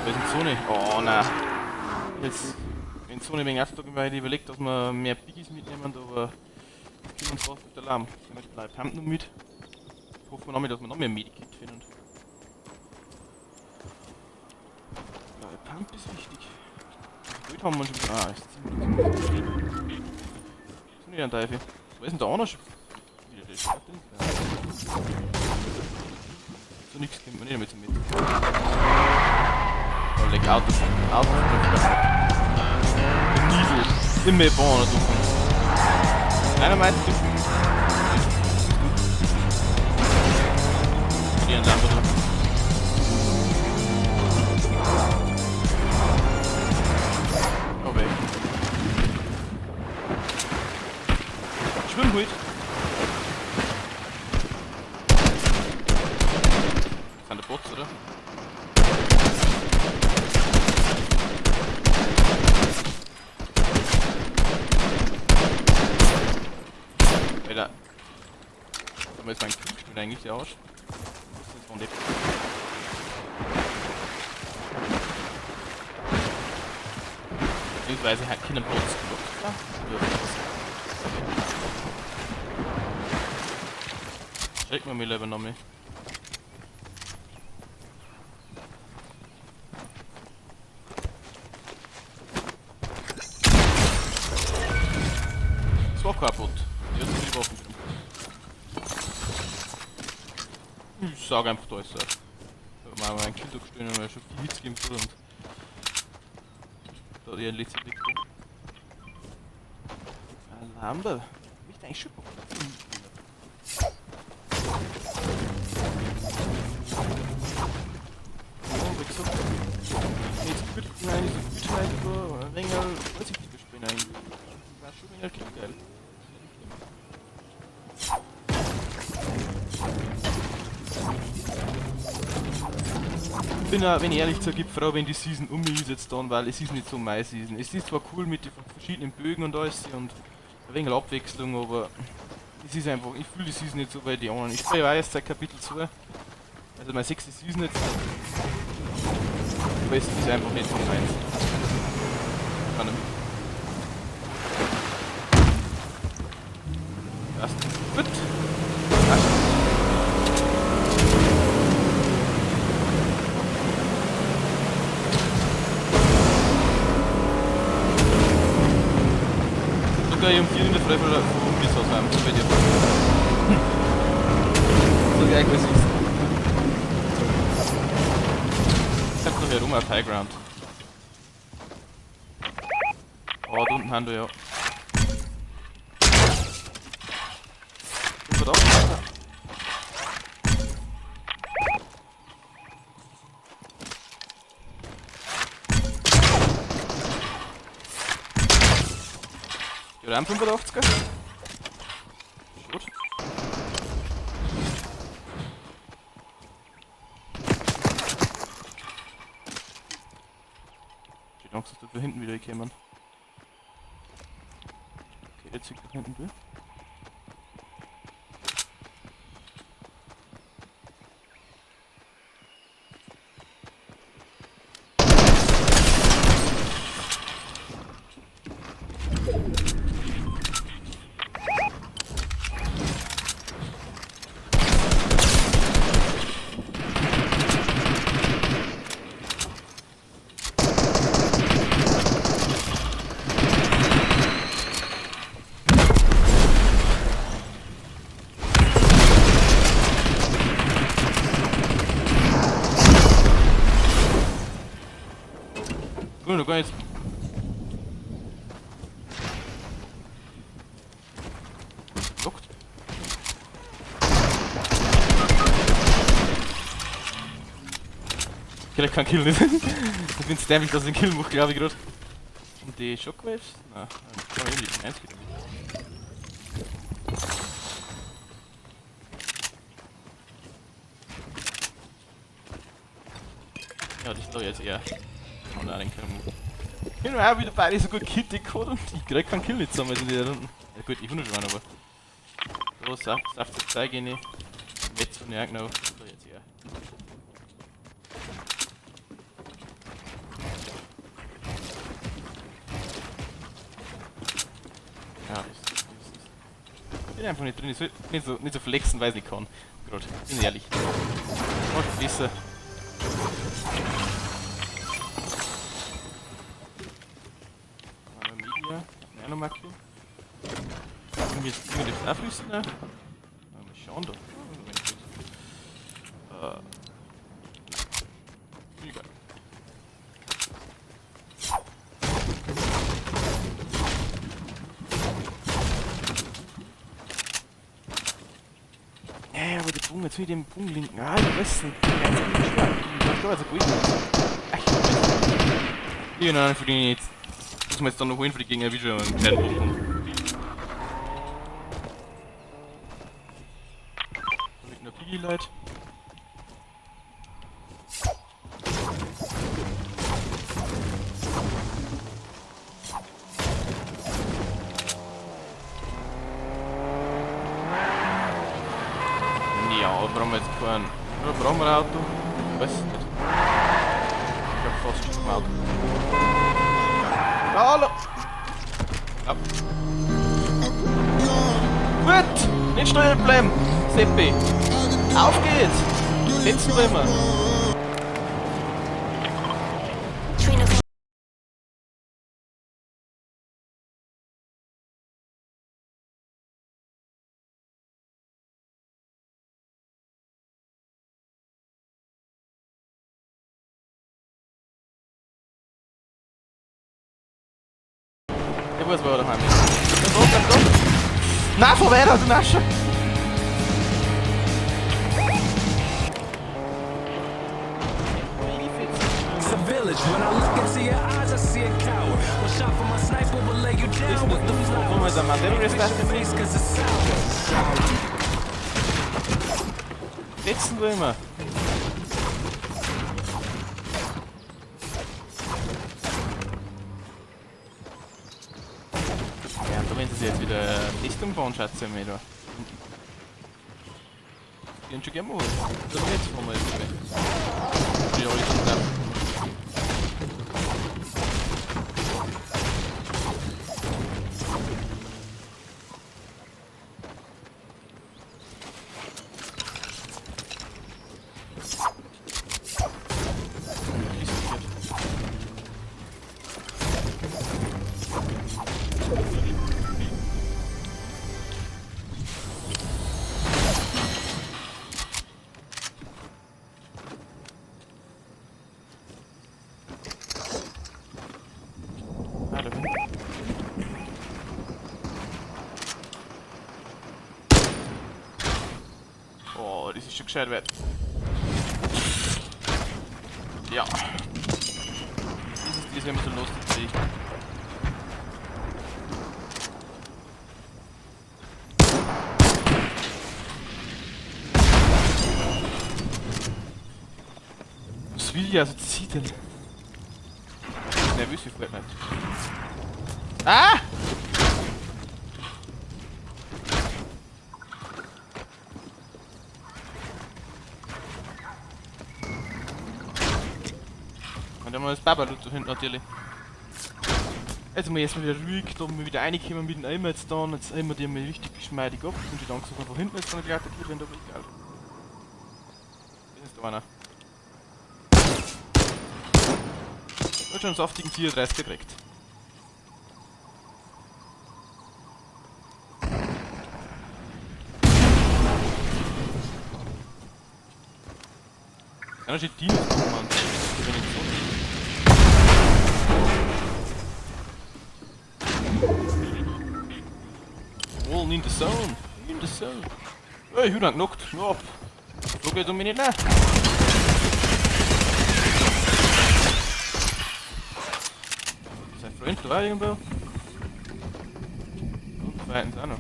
Da ist eine Zone. Oh nein. Jetzt in Zone wegen Auftrag, weil ich überlegt, dass wir mehr Biggies mitnehmen, aber das können wir uns fast mit Alarm. Somit bleibt Pump noch mit. Hoffen wir damit, dass wir noch mehr Medikit finden. Ja, der Pump ist wichtig. Schild haben wir schon. Ah, ist ziemlich. So nicht ein Teufel. Wo ist denn der andere Schild? Wieder das Schild drin? Ja. So nichts nimmt man nicht damit so mit. Oh, leck, Autos. Niedel. Immer bauen, du kannst. Einer meint, du. Die ein Lampe drin. Oh, weg. Schwimmhut. Sind der Bots, oder? Alter. Da ist mein Kriegsspiel eigentlich der Arsch. Das ist von dem. Beziehungsweise halt keinen Bots geblockt. Ja. Schreck mal mir lieber noch mehr. Das war kaputt. Die hat sich die Waffen drin. Ich sag einfach, da ist er. Da haben wir einen Kill durchstehen und wir schon viel Hits gegeben und da die letzte liegt. Lampe. Ich eigentlich schon. Oh, wie gesagt. Jetzt gut rein, gut rein, ein wenig, weiß ich nicht, gespielt eigentlich. War schon ein wenig geil. Bin wenn ich ehrlich sage, froh, wenn die Season um mich ist jetzt dann, weil es ist nicht so meine Season. Es ist zwar cool mit den verschiedenen Bögen und alles und ein wenig Abwechslung, aber es ist einfach, ich fühle die Season nicht so bei die anderen. Ich spiele ja jetzt seit Kapitel 2, also meine 6. Season jetzt. Aber es ist einfach nicht so meins. Kann er mit. Erst gut. Sogar um 4 in der Freifall vom Bisshaus haben, so bei dir. So geil, was ist. Ich hab noch herum auf High Ground. Oh, da unten haben wir ja. Ist da weiter? Oder am 85er? Gut. Ich hab Angst, dass du von hinten wieder kommen. Okay, jetzt zieht nach hinten durch. Gut, du kannst jetzt. Lockt. Okay, ich kann Kill nicht. Ich find's dämlich, dass ich den Kill mache, glaube ich gerade. Und die Shockwaves? Na, kann man nicht eins wieder. Ja, das ist doch jetzt eher. Und einen Kill. Ich bin auch wieder beide so gut kittig und ich krieg keinen Kill nicht zusammen in der Runde. Ja gut, ich 100 schon, aber. So, Saft zu zeigen, ich. Metz von ja genau. So, jetzt hier. Ja, ich bin einfach nicht drin, ich soll nicht so flexen, weil ich nicht kann. Gerade, bin ehrlich. Macht besser. noch markieren. Und jetzt können wir das aufrüsten. Mal schauen da. Egal. Ja, aber der Punkt, jetzt mit dem Punkt linken. Ah, ich weiß nicht. Ich weiß gut. Ich nein, für die jetzt. Muss man jetzt dann noch holen für die Gegner, wie schon einen kleinen Punkt. Da liegt noch Piggy-Light. Ja, brauchen wir jetzt keinen. Oder brauchen wir ein Auto? Ich weiß es nicht. Ich hab fast schon ein Auto. Hallo! Ja. Gut! Nicht stehen bleiben! Seppi! Auf geht's! Sitzen wir immer! Ich weiß, wo er daheim ist. Bleib doch! Nein, vorbei, du Nasche! It's a village. When I look into your eyes, I see a coward. One shot from my sniper will lay you down with the flowers. Face 'cause it's sour. Sitzen wir immer! Ja, da wenn sie jetzt wieder Richtung bauen, schätze ich mir da. Die haben schon gerne mal. Da jetzt fahren wir jetzt weg. Die alle schon da. Oh, das ist schon gescheit weit. Ja. Das wenn man so lustig. Was will ja so zieht denn? Ich bin nervös wie Fortnite. Ah! Und dann haben wir das Babalut da hinten natürlich. Jetzt haben wir erstmal wieder ruhig, da haben wir wieder reinkommen mit dem Eimer jetzt da und jetzt haben wir die mal richtig geschmeidig ab und die dann sogar von hinten jetzt von der Gleiter wenn da egal. Das ist da einer. Hat schon einen saftigen 34 gekriegt. Einer steht Dinos drin, Mann. All in the zone. In the zone. Hey, ich hab genockt. Ja. So geht's um mich nicht mehr. Sein Freund da irgendwo. Und zweitens auch noch.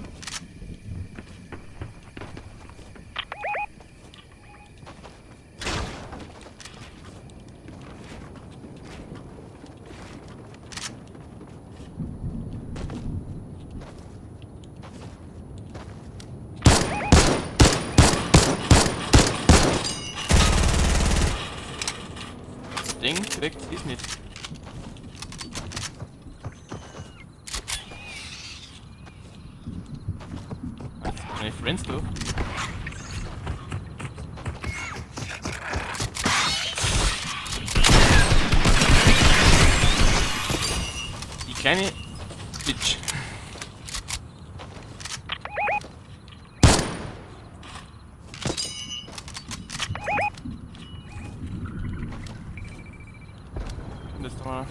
Ding kriegt ist nicht. Meine Friends du. Die kleine Bitch. Das da mal.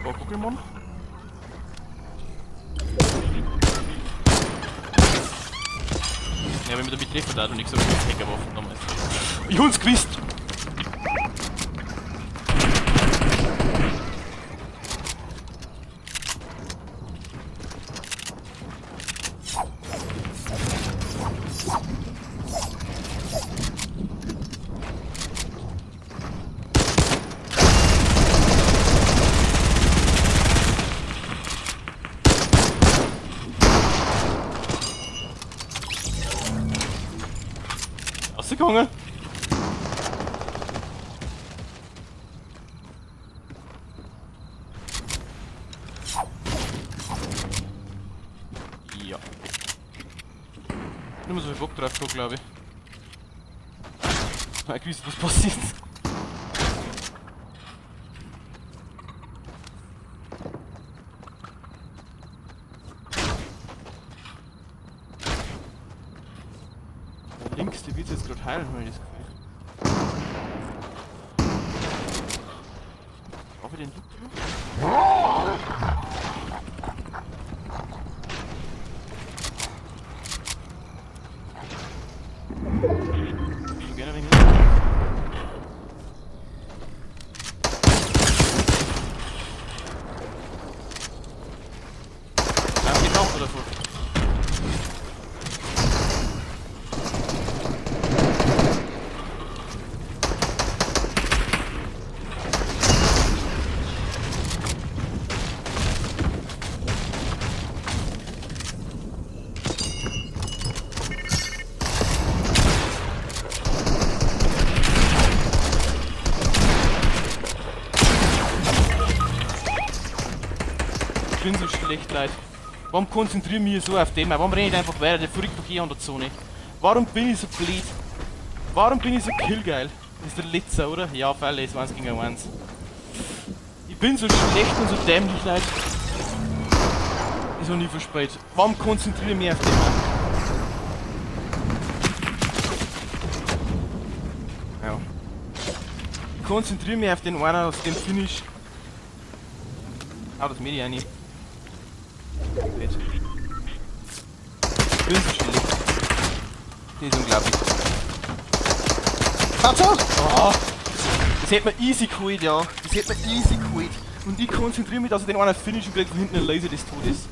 Oh, Pokémon. Ja, wenn wir damit treffen, da du nicht so viele Hackerwaffen damals. Ich hol's gewusst! Rausgegangen! Ja. Nicht mehr so viel Bock drauf, glaube ich. Ich weiß, was passiert. Links, die wird jetzt gerade heilen, habe ich das Gefühl. Auch wieder den Look. Ich gerne wegen geht auch oder so. Ich bin so schlecht, Leute. Warum konzentriere ich mich so auf den? Warum renne ich einfach weiter? Der fliegt doch hier an der Zone. Warum bin ich so blöd? Warum bin ich so killgeil? Das ist der Letzte, oder? Ja, auf alle ist 1 gegen 1. Ich bin so schlecht und so dämlich, Leute. Ist noch nie verspät. Warum konzentriere ich mich auf den? Ja. Ich konzentriere mich auf den einen, auf den Finish. Ah, das Medi nicht. Ich bin so schlecht. Das ist unglaublich. Tatsache! Oh, das hätte man easy geholt, ja. Das hätte man easy geholt. Und ich konzentriere mich, dass ich den einen Finish und kriege von hinten einen Laser des Todes.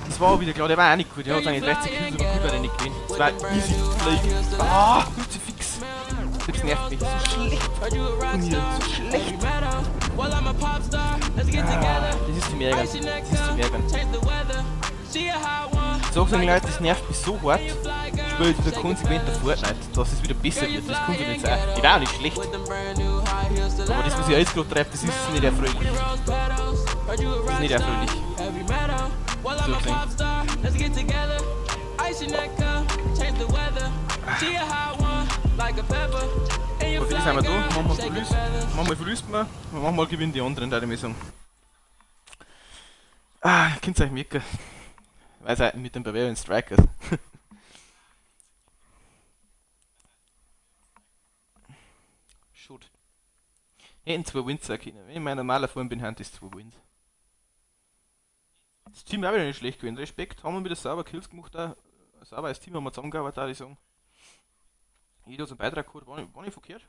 Das war auch wieder klar, der war auch nicht gut. Der hat eigentlich 30 Kills, aber gut war der nicht gewesen. Das war easy Play. Ah, gut zu fix. Das nervt mich. So schlecht von mir. So schlecht. Das ist zum Ärgern. Das ist zum Ärgern. Ich sag's euch, Leute, das nervt mich so hart. Ich spiele jetzt wieder konsequenter Fortnite, dass es wieder besser wird. Das kommt nicht sein. Ich war auch nicht schlecht. Aber das, was ich jetzt gerade treibe, das ist nicht erfreulich. Das ist nicht erfreulich. So gesehen. Aber für die sind wir da. Manchmal verliest man, manchmal gewinnen die anderen, da die Messung. Ah, ihr könnt euch merken. Weiß auch mit den Bavarian Strikers. Shoot. Hätten 2 Wins sein können. Wenn ich in meiner normaler Form bin, haben das 2 Wins. Das Team auch wieder nicht schlecht gewesen. Respekt, haben wir wieder sauber Kills gemacht. Auch. Sauber als Team haben wir zusammengearbeitet, würde ich sagen. Jeder hat seinen Beitrag gehabt, war nicht verkehrt.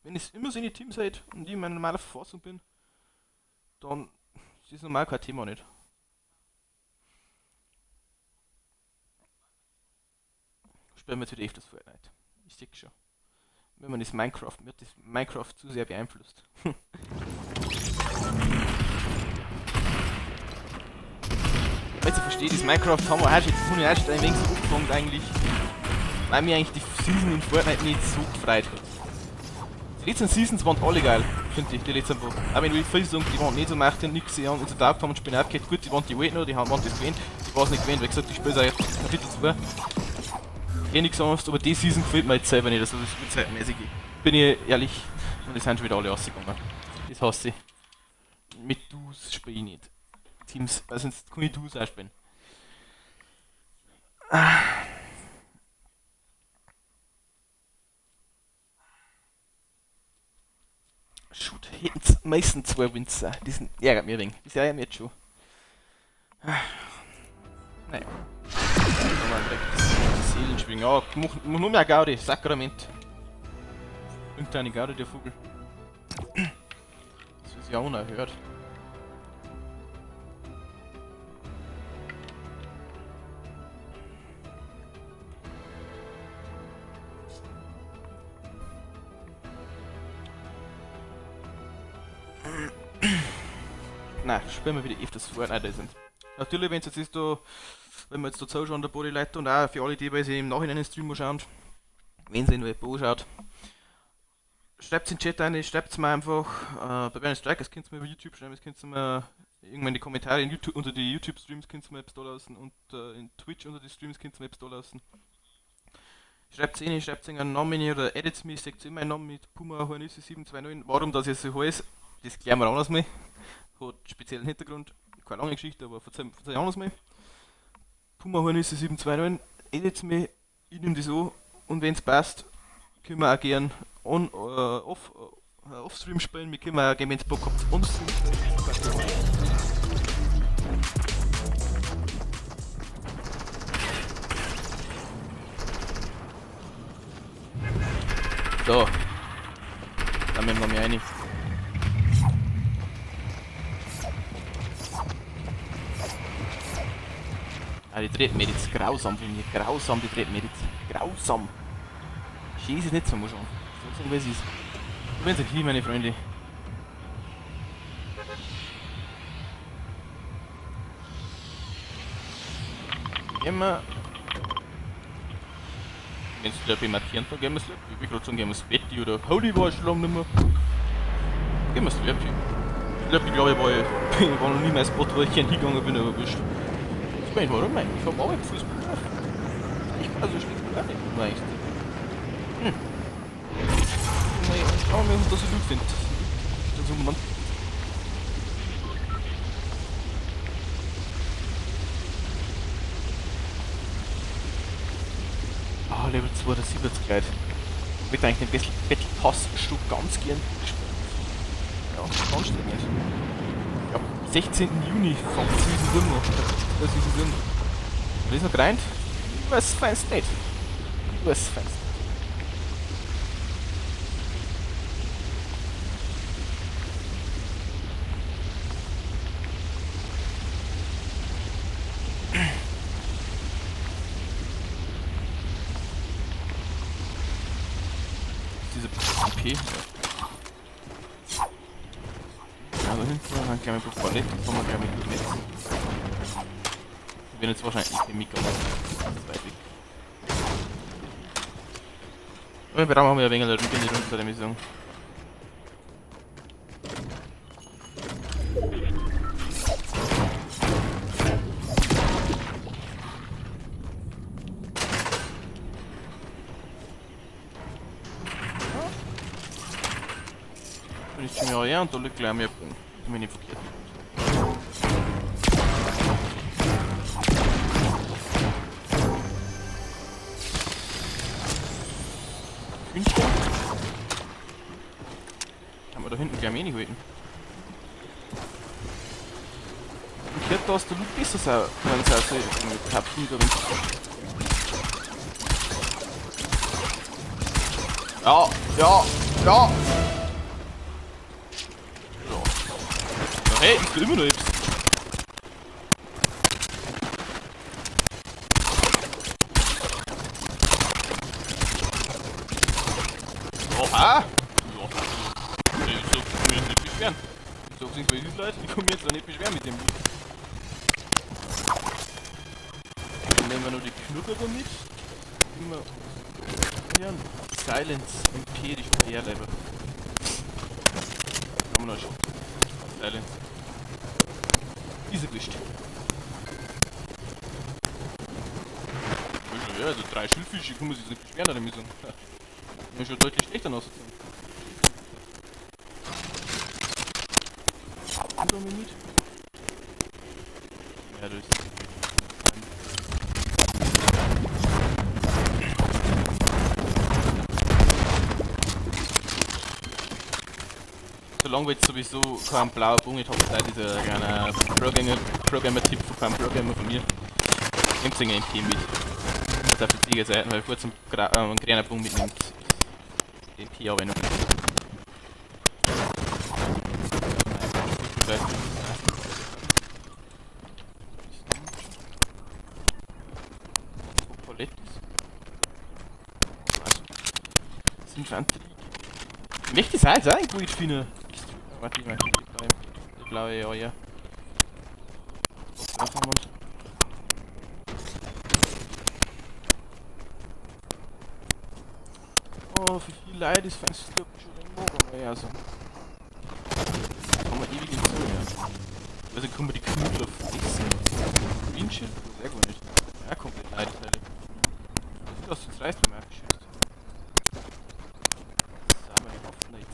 Wenn ihr immer so in die Team seid und ich in meiner normalen Verfassung bin, dann ist das normal kein Thema nicht. Spielen wir jetzt wieder öfters Fortnite. Ich sehe schon. Wenn man das Minecraft, mir hat das Minecraft zu sehr beeinflusst. Weil ich verstehe, das Minecraft haben wir auch schon ein wenig so angefangen eigentlich. Weil mir eigentlich die Season in Fortnite nicht so gefreut hat. Die letzten Seasons waren alle geil, finde ich, die letzten paar. Aber wenn ich viel sagen, die waren nicht so mächtig, nichts, die haben uns getaugt, haben und Spinat gehabt. Gut, die waren die Wait noch, die waren das gewähnt. Ich war es nicht gewähnt, weil gesagt, ich spiele seit Kapitel 2. Nichts anderes, aber die Season gefällt mir jetzt selber nicht, also das wird zeitmäßig. Bin ich ehrlich, und die sind schon wieder alle rausgegangen. Das hasse ich. mit Dus spiele ich nicht. Teams, also sonst kann ich Dus auch spielen. Shoot, hätten meistens 2 Wins sein. Die sind ärgert mir ein wenig. Das ärgert mich jetzt schon. Naja. Nochmal direkt Seelenschwingen. Ja, mach nur mehr Gaudi, Sakrament. Und eine Gaudi, der Vogel. Das ist ja unerhört. Nein, spielen wir wieder öfters Fortnite sind. Natürlich, wenn es jetzt ist, da, wenn wir jetzt da zuschauen, der Bodyleiter und auch für alle, die bei sich im Nachhinein den Stream anschauen, wenn sie ihn nur anschaut, schreibt es in den Chat rein, schreibt es mir einfach, bei Burning Strikers könnt ihr mir über YouTube schreiben, das könnt ihr mir irgendwann in die Kommentare in YouTube, unter die YouTube-Streams könnt ihr mir etwas da lassen und in Twitch unter die Streams könnt ihr mir etwas da lassen. Schreibt es rein, schreibt einen Namen in oder edit mich, sagt meinen Namen mit Puma Hornisse 729, warum das jetzt so heißt, das klären wir anders mal. Hat speziellen Hintergrund, keine lange Geschichte, aber verzeih anders mal. Puma Hornisse 729, edit mich, ich nehme das an und wenn es passt, können wir auch gern off-stream spielen, wir können auch gerne, wenn es Bock habt, on-stream spielen. So, dann nehmen wir mal rein. Ah, die dreht mir jetzt grausam für mich. Grausam, die dreht mir jetzt. Grausam. Schieß es nicht so, muss schon. So sagen, wie es ist. Ich bin hier, meine Freunde. Immer. Wenn es Slurpee markieren, dann gehen wir Slurpee. Ich will gerade sagen, gehen wir Sweaty oder Holy war schon lange nicht mehr. Gehen wir Slurpee. Slurpee, glaube ich, war noch nie mein Spot, wo ich hingegangen bin, aber wurscht. Ich meine, warum nicht? Ich hab auch einen Fußball gemacht. Ich war so schlecht gar nicht. Nein, schauen wir mal, dass ich gut finde. Das ist so ein Mann. Ah, Level 2, das sieht jetzt gleich. Ich würde eigentlich den Battle Pass Stück ganz gern spielen. Ja, das ist anstrengend. Ja, am 16. Juni fängt die Season noch. Das ist die Season. Das ist noch grind. Du weißt feinst nicht. Du weißt feinst nicht. Diese PP. Ja, da hinten haben wir gleich mit Palette, da kommen wir gleich mit Netz. Wir werden jetzt wahrscheinlich nicht den Mikro machen. Das ist weit weg. Aber wir brauchen ja ein wenig eine Rübe in die Runde bei der Mission. Und ich komme ja und da liegt gleich mehr Punkt. Ich bin nicht verkehrt. Hühnchen. Kann man da hinten gleich wenig halten. Ich glaube, da ist der Loot besser sein, wenn es auch so Kapseln da Ja, ja, ja! Hey, ich will immer noch jetzt. Oha! Ja. Ich sag, ich will mich nicht beschweren. Ich sag's nicht, weil ich Leute, ich kann mich jetzt auch nicht beschweren mit dem Lied. Dann nehmen wir noch die Knurrer da mit. Immer. Hier, Silence, MP, die schon eher Level. Haben wir noch schon. Silence. Diese Gischt. Ja, also 3 Schildfische, kann man sich nicht beschweren an der Mission. Ja, schon deutlich schlechter ausgezogen. du mich mit? Ja, du bist. Solange wir jetzt sowieso keinen blauen Punkt haben, da dieser kleine Programmer-Tipp von keinem Programmer von mir. Nehmt einen MP mit. Das auf die Siegerseiten, weil kurz einen grünen Punkt mitnimmt. Den MP aber noch. Infanterie. Ich möchte das halt sein, gut finden. Warte, ich möchte die blaue, ja, ja. Oh, für viele Leute ist fast schon den Morgen, ja, so. Kann man ewig hinzu, ja. Also können wir die Knüppel fixen. Windschild? Sehr gut nicht. Ja, komplett leidteilig. Du hast jetzt Reis beim abgeschützt. Sagen wir die Waffen nicht.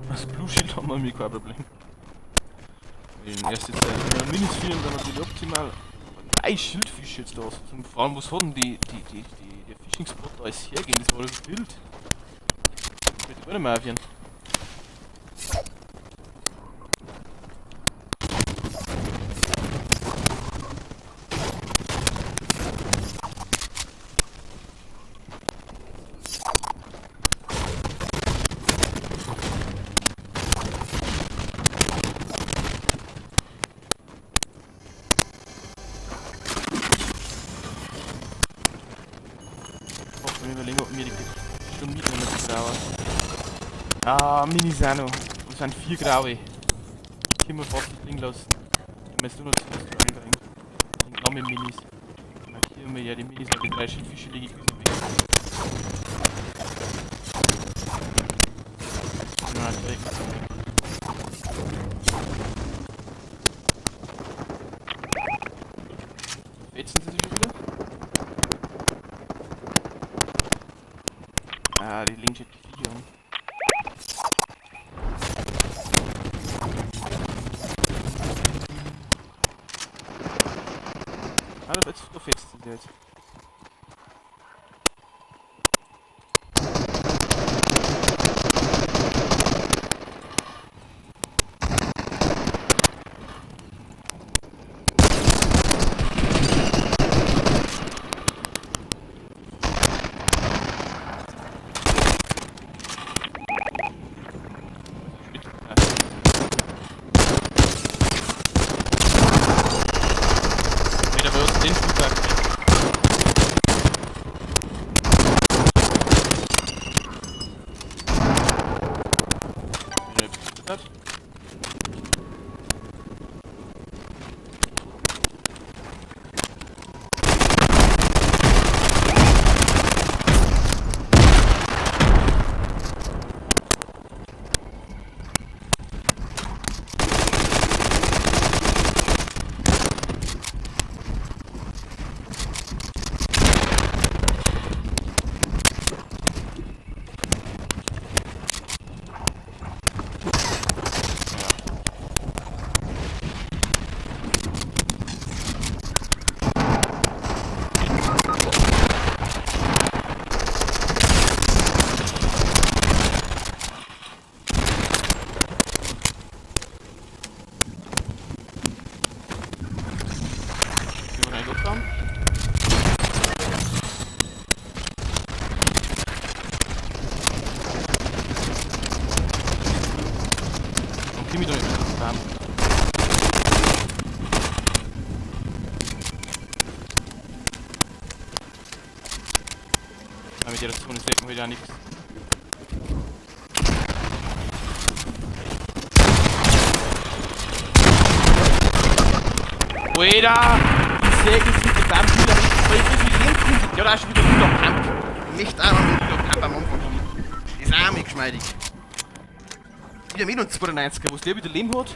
Das Blue Shield haben wir mir kein Problem. Den ersten Teil Minis fehlen dann natürlich optimal. 3 Schildfische jetzt da. Und vor allem, was hat denn der Fishing-Spot da alles hergehen? Das war doch wild. Ich will die auch nicht mehr aufhören. Ich überlege, ob mir die Stunde mitnehmen mit Grauer. Ah, Minisano. Das sind 4 Graue. Können wir fast nicht liegen lassen. Wenn wir jetzt nur noch 2 reinbringen. Und noch mehr Minis. Markieren wir ja die Minis, weil die 3 Schildfische liegen ich weg. Na, weg. Fetzen sie sich schon wieder? Ah, die linke Viecher. Ah, da fetzt sie jetzt. Den Flugtag. Luftraum. Und Kimi doch nicht haben. Aber mit der Zone stecken wir ja nichts. Oida! Die Säge ist mit dem Dampf wieder weil ich so viel Leben. Ja, da ist wieder guter Pump. Nicht einmal mit guter Pump am Anfang haben. Das ist auch geschmeidig. Wieder mit uns 92er, wo es der wieder Leben hat.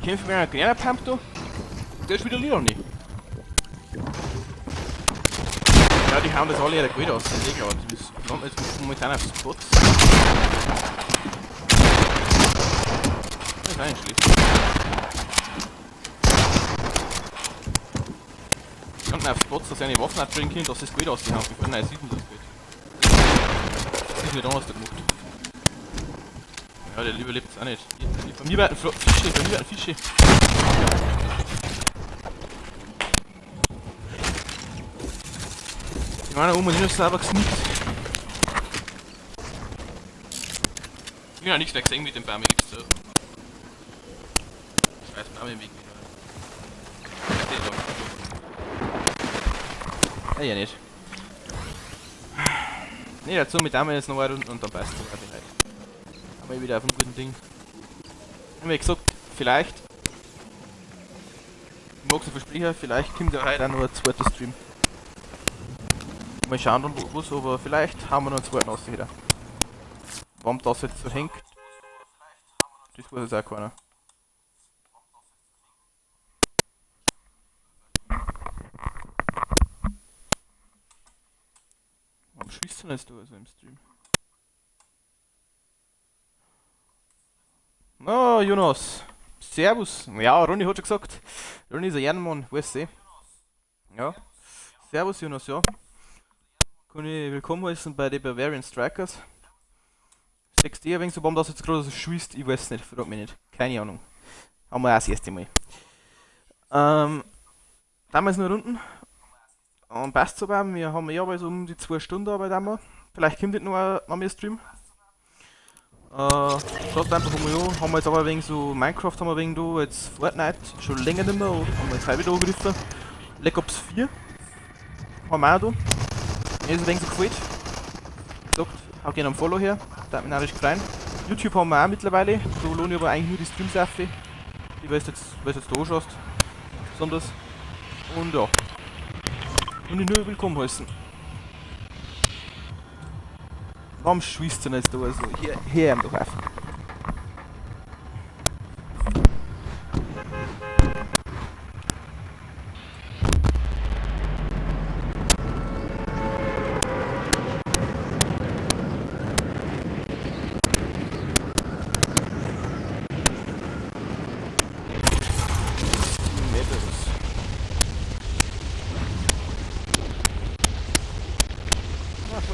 Ich kämpfe mit einer Granatpump da. Der ist wieder Lila nicht. Ja, die hauen das alle ihre Gewalt aus, das ist eh klar. Die landen jetzt momentan auf Spots. Das ist auch nicht schlecht. Die landen auf Spots, dass sie eine Waffen abdrehen können, dass sie das Gewalt aus die haben. Nein, sieht man das Gewalt. Das ist nicht anders gemacht. Ja, der überlebt es auch nicht. Bei mir werden Fische, Ich meine, Oma, die ist selber gesnickt. Ich bin ja nichts mehr gesehen mit dem Baum, gibt's so. Scheiß Baum im Weg wieder. Ja, nicht. Ne, dazu mit einmal jetzt noch eine Runde und dann passt es halt. Haben wir wieder auf einem guten Ding. Wie gesagt, vielleicht. Ich mag so versprechen, vielleicht kommt ja heute auch noch ein zweiter Stream. Mal schauen dann was, aber vielleicht haben wir noch einen zweiten Aussicht. Warum das jetzt so hängt, das weiß jetzt auch keiner. Warum schießt du denn jetzt da so im Stream? Oh, Jonas. Servus. Ja, Ronny hat schon gesagt. Ronny ist ein Ehrenmann, weiß ich. Ja. Servus, Jonas, ja. Kann ich willkommen heißen bei den Bavarian Strikers. Sagst du ein wenig so, warum das jetzt gerade so schießt? Ich weiß nicht, frag mich nicht. Keine Ahnung. Haben wir auch das erste Mal. Damals nur Runden. Und passt so bei wir haben ja so um die 2 Stunden Arbeit einmal. Vielleicht kommt nicht noch mehr Stream. Schaut einfach mal an. Haben wir jetzt aber ein wenig so Minecraft haben wir wegen da, jetzt Fortnite schon länger nicht mehr, haben wir jetzt heute wieder angegriffen. Black Ops 4 haben wir auch da. Mir ist ein wenig so gefällt. Sagt, auch gerne am Follow her, da hat mich natürlich gefreut. YouTube haben wir auch mittlerweile, da lohne ich aber eigentlich nur die Streams auf. Die weißt jetzt da anschaust. Besonders. Und ja. Und ich nur willkommen heißen. Warum schießt du denn jetzt da so? Hier ihm doch auf.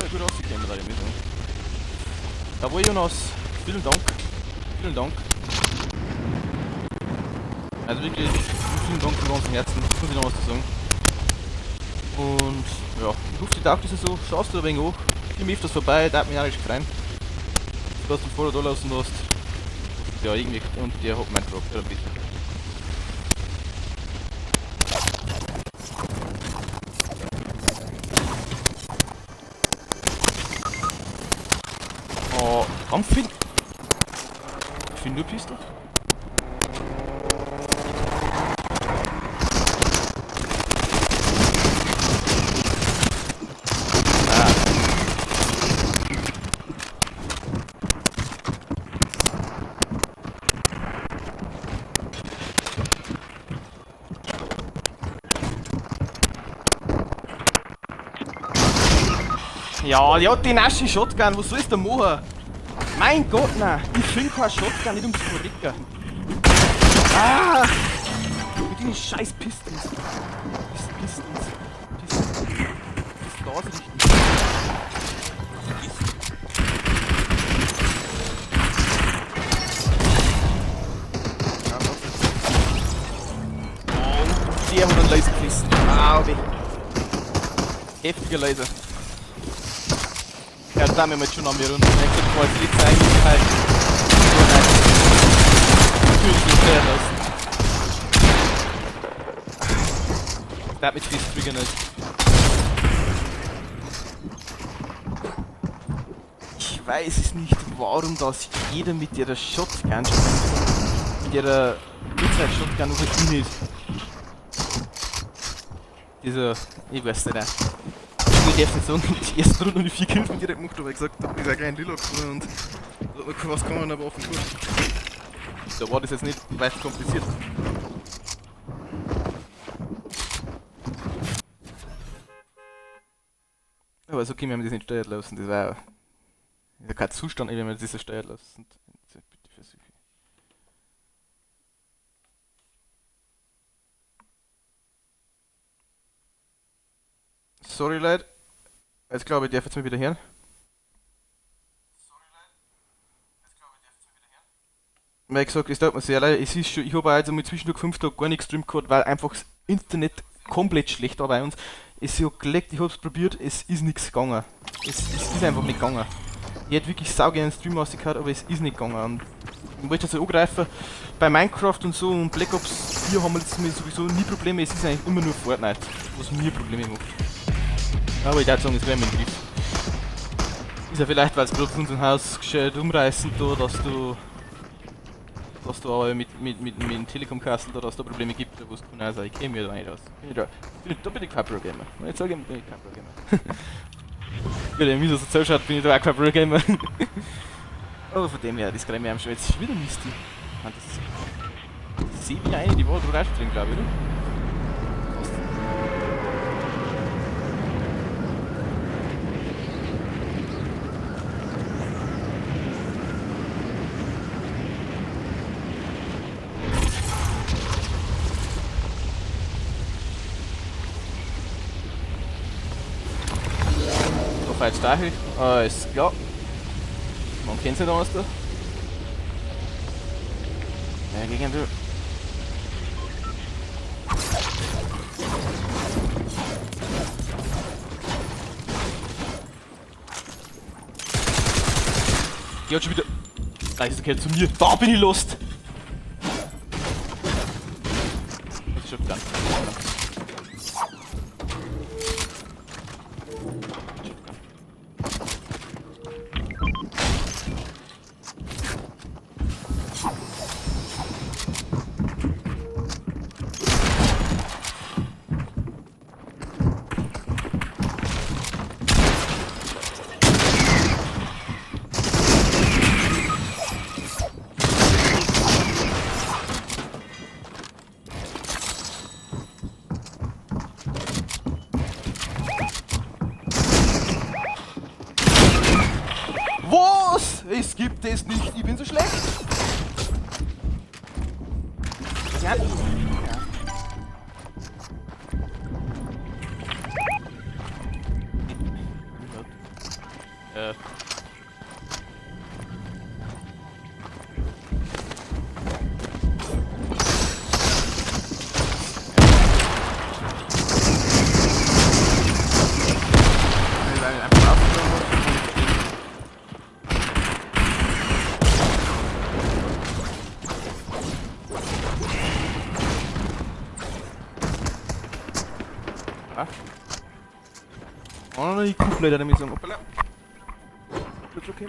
Gut ausgekommen, da die Mischung. Jawohl, Jonas, vielen Dank. Vielen Dank. Also wirklich, vielen Dank von ganzem Herzen, muss ich noch was zu sagen. Und ja, ich hoffe, die taugt das so, schaust du ein wenig an, komm öfters vorbei, da hat mich auch richtig gefreut. Du hast den Follow da lassen hast. Ja, irgendwie, und der hat meinen Frage, ja, ein bisschen. Warum find du Pistole? Ja, die hat die nasche Shotgun, was sollst du machen? Mein Gott, nein! Ich finde keine Shotgun, nicht ums Verrecken. Ah! Mit den scheiß Pistons. Pistons. Gas richten. Oh, der hat einen Laser gerissen. Ah, weh. Heftiger Laser. Ja, da haben wir jetzt schon an mir runter. Ich hab mal als Blitz eigentlich halt. Natürlich nicht steuern lassen. Der hat mit viel triggern nicht. Ich weiß es nicht, warum das jeder mit ihrer Shotgun spielt. Mit ihrer Blitzheit-Shotgun noch nicht ist. Dieser, ich weiß nicht. Ich darf nicht sagen, die erste Runde nur 4 Kills mit direkt gemacht, aber ich gesagt habe, ich sage ein Lila und was kann man aber offen tun. Da war das jetzt nicht weit kompliziert. Aber so können wir das nicht steuern lassen, das war ja kein Zustand, wenn wir das so steuern lassen. Bitte versuche. Sorry Leute, jetzt glaube ich, darf jetzt mal wieder hören. Weil ich gesagt, es tut mir sehr leid, es ist schon, ich habe also mit zwischendurch 5 Tagen gar nichts streamt gehabt, weil einfach das Internet komplett schlecht war bei uns. Es hat gelegt, ich habe es probiert, es ist nichts gegangen. Es ist einfach nicht gegangen. Ich hätte wirklich saugern einen Stream rausgehört, aber es ist nicht gegangen. Und ich wollte jetzt angreifen, bei Minecraft und so und Black Ops 4 haben wir jetzt sowieso nie Probleme, es ist eigentlich immer nur Fortnite, was mir Probleme macht. Aber ich würde sagen, es wäre mein Griff. Ist ja vielleicht, weil es gerade von unserem Haus gescheit umreißen da, dass du aber mit dem Telekom-Kasten da, dass es da Probleme gibt, wo es kann auch sein, ich käme mir da nicht aus. Da bin ich kein Pro-Gamer. Jetzt sage ich, bin ich kein Pro-Gamer. Ja, wie das so zuschaut, bin ich da auch kein Pro-Gamer. Aber von dem her, das kriegen wir am Schweiz wieder Mist. Das sehe ich eine, die war da auch drin, glaube ich, oder? Jetzt dahin. Alles klar. Man kennt sich da was da. Ja, gegen du. Die hat schon wieder. Nein, das gehört zu mir. Da bin ich lost. Das ist schon ganz. Was? Es gibt es nicht, ich bin so schlecht. Ja. Oh, ich guck leider damit sagen. Hoppala. Wird's okay?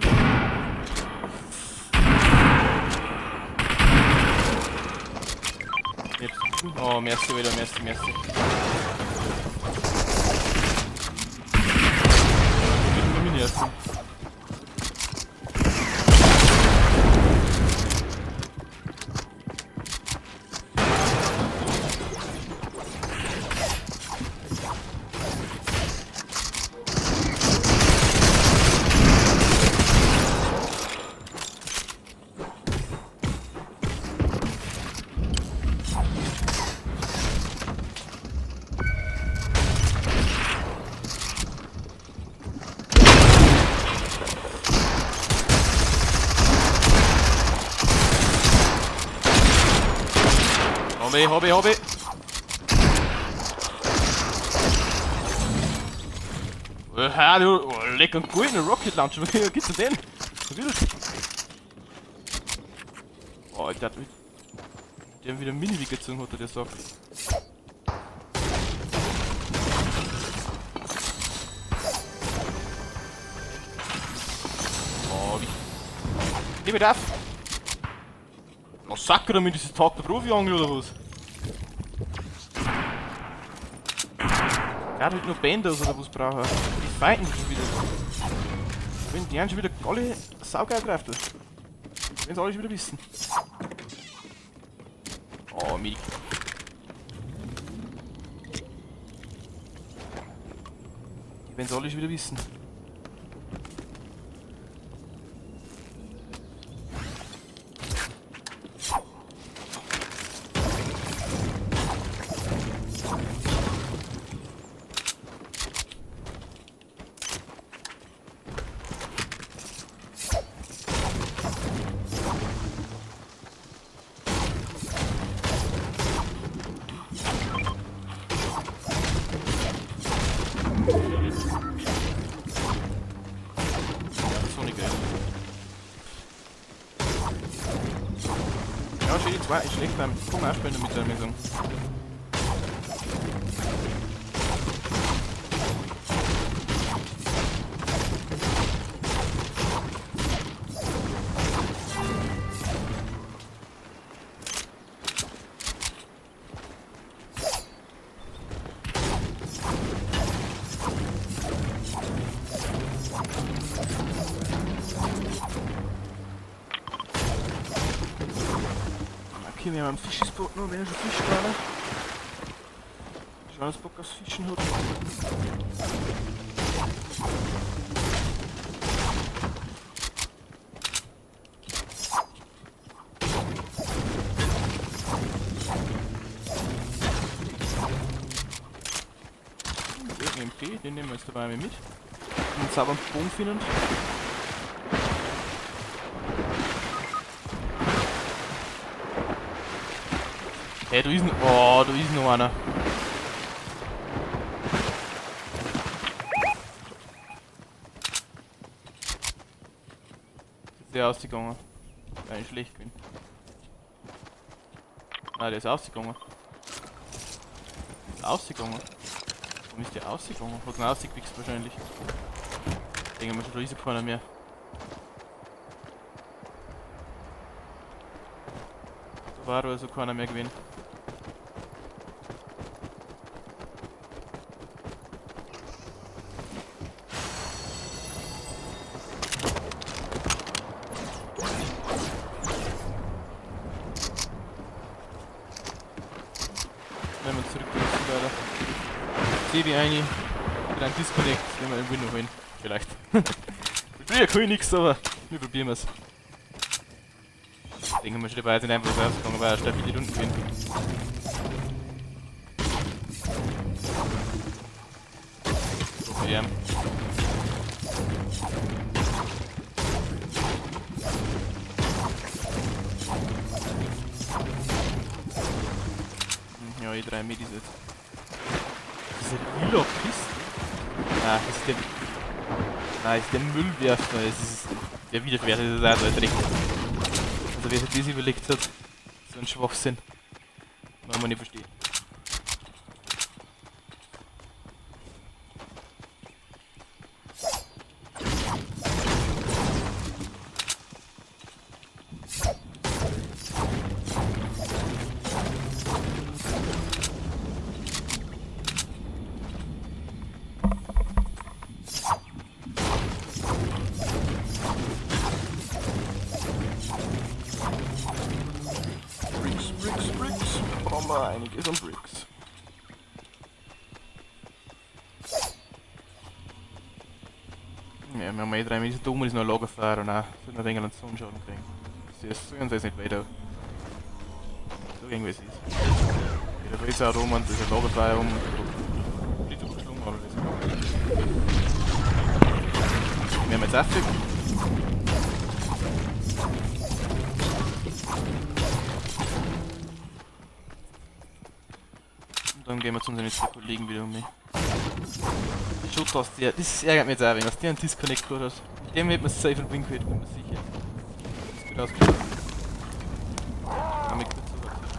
Jetzt. Oh, merci wieder, merci. Ich bin mir Hobby. Ja, du, oh, lecker gut, eine Rocket Launcher. Wie geht's denn? Oh, ich dachte, der haben wieder Mini gezogen, hat er der sagt. Oh, wie. Geh mir das! Massaker mit diesem Tag der Profi-Angel oder was? Er hat halt nur Bänder oder was brauchen. Die fighten schon wieder. Wenn die haben schon wieder alle saugeil greift. Wenn sie alle schon wieder wissen. Oh, Milch. Die werden es alle schon wieder wissen. So nicht geil. Ja, schon die 2 ist schlecht beim Punkt-Ausspielen damit, würde ich sagen. Okay, wir haben einen Fischspot noch, wenn er schon Fisch gerade. Schon alles Bock aufs Fischen hat. Den MP, den nehmen wir jetzt dabei mit. Einen sauberen Bogen finden. Hey, da ist noch. Oh, da ist noch einer. Ist der ausgegangen? Nein, schlecht gewesen. Nein, der ist ausgegangen. Ist ausgegangen. Warum ist der ausgegangen? Hat ihn ausgewichst wahrscheinlich. Denken wir schon, da ist ja keiner mehr. Da war also keiner mehr gewesen. Wenn wir zurück zu weiter. CB eine. Mit einem Disconnect, wenn wir einen Window holen. Vielleicht. Ja, kann ich nix, aber wir probieren es. Denken wir schon dabei sind einfach rausgegangen, weil er stabil unten gewesen. So für ihn. Ja, ich 3 Medis jetzt. Diese lila Piste? Ah, das ist der. Nein, ist der Müllwerfer. Es ist der widerwärtige Seite, also recht. Also wer sich das überlegt hat, so ein Schwachsinn. Kann man nicht verstehen. Bricks. Brauchen wir einiges an Bricks. Ja, wir haben eh 3 Minuten dumm, ist noch ein Lagerfeuer und auch so ein wenig an Sonnenschaden kriegen. Das ist so ganz nicht weiter. So irgendwie es ist. Ja, da ist auch rum und das ist ein Lagerfeuer rum und nicht übergeschlungen oder das. Wir haben jetzt Effekt. Dann gehen wir zu unseren 2 Kollegen wieder um mich. Schon dass der, das ärgert mich jetzt auch, wenn dass der einen Disconnect hat. Mit dem hätte man safe und Win gehabt, bin mir sicher. Das ist gut ausgeschaut. Kann mich kurz so wachsen.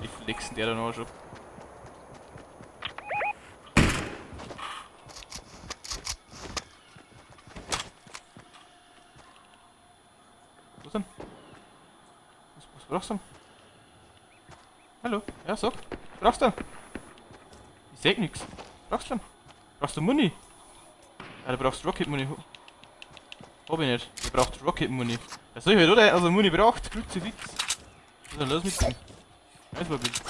Wie flexen der dann auch schon? Was denn? Was Brauchst du? Hallo? Ja, sag. Brauchst du? Ich seh nix. Brauchst du? Brauchst du Muni? Ja, du brauchst Rocket Muni. Hab ich nicht. Du brauchst Rocket Muni. Ja, soll ich halt, oder? Also Muni braucht. Kruzifix. Was ist denn los mit dem? Das war wild.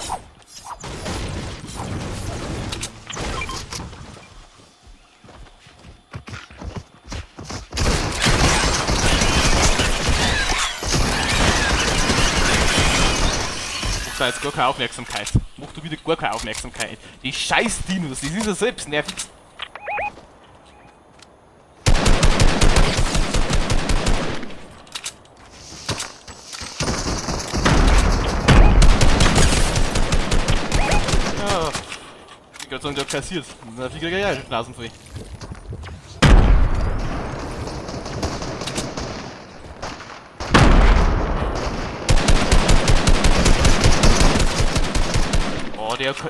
Da jetzt gar keine Aufmerksamkeit. Mach du wieder gar keine Aufmerksamkeit. Die scheiß Dinos, die sind ja selbst nervig. Ja. Ich kann sagen, der hat kassiert. Na, wie krieg ich ja Nasen voll. Oh, der nicht.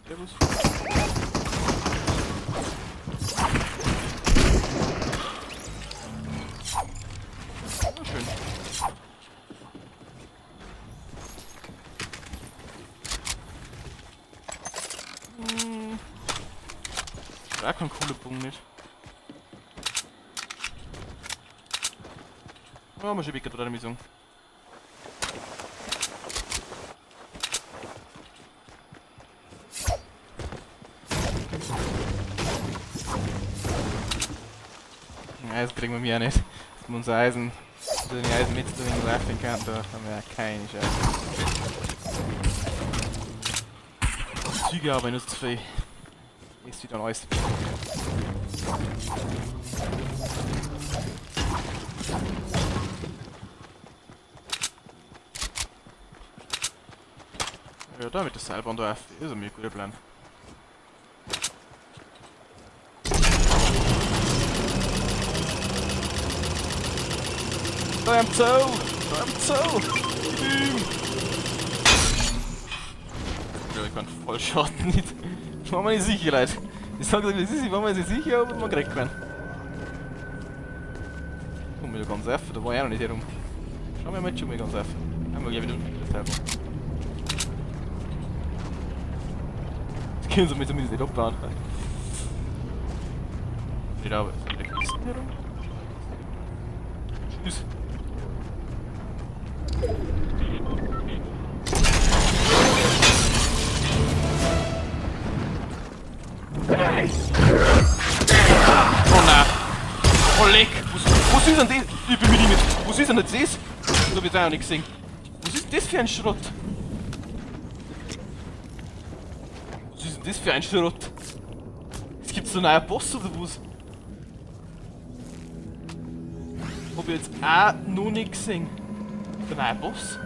Servus. Schön. Da kein cooler Punkt nicht. Oh, mal schon weg oder eine Mission. Das kriegen wir mir ja nicht. Das muss unser Eisen. Den Eisen mitzubringen, werfen kann, da haben wir ja keine Chance. Züge aber nicht zu viel. Ist wieder neues. Ja, damit das Seilbahn da ist ein guter Plan. Da am Zoo! Da am Zoo! Ja, ich kann voll Schaden nicht. Ich war mir nicht sicher, Leute. Ich sag euch, das ist, ich war mir nicht sicher, ob man kriegt werden. Komm wieder ganz offen, da war ich auch noch nicht herum. Schauen wir mal schon mal ganz offen. Haben wir gleich wieder das Teil. Das können sie mir zumindest nicht abbauen. Nicht aber, ist wieder Kisten herum? Tschüss. Oh nein! Oh leck! Was ist denn das? Ich bin mit ihm jetzt. Was ist denn das? Ich hab jetzt auch noch nicht gesehen. Was ist das für ein Schrott? Was ist denn das für ein Schrott? Es gibt so einen neuen Boss oder was? Hab ich jetzt auch noch nicht gesehen. Der neue Boss?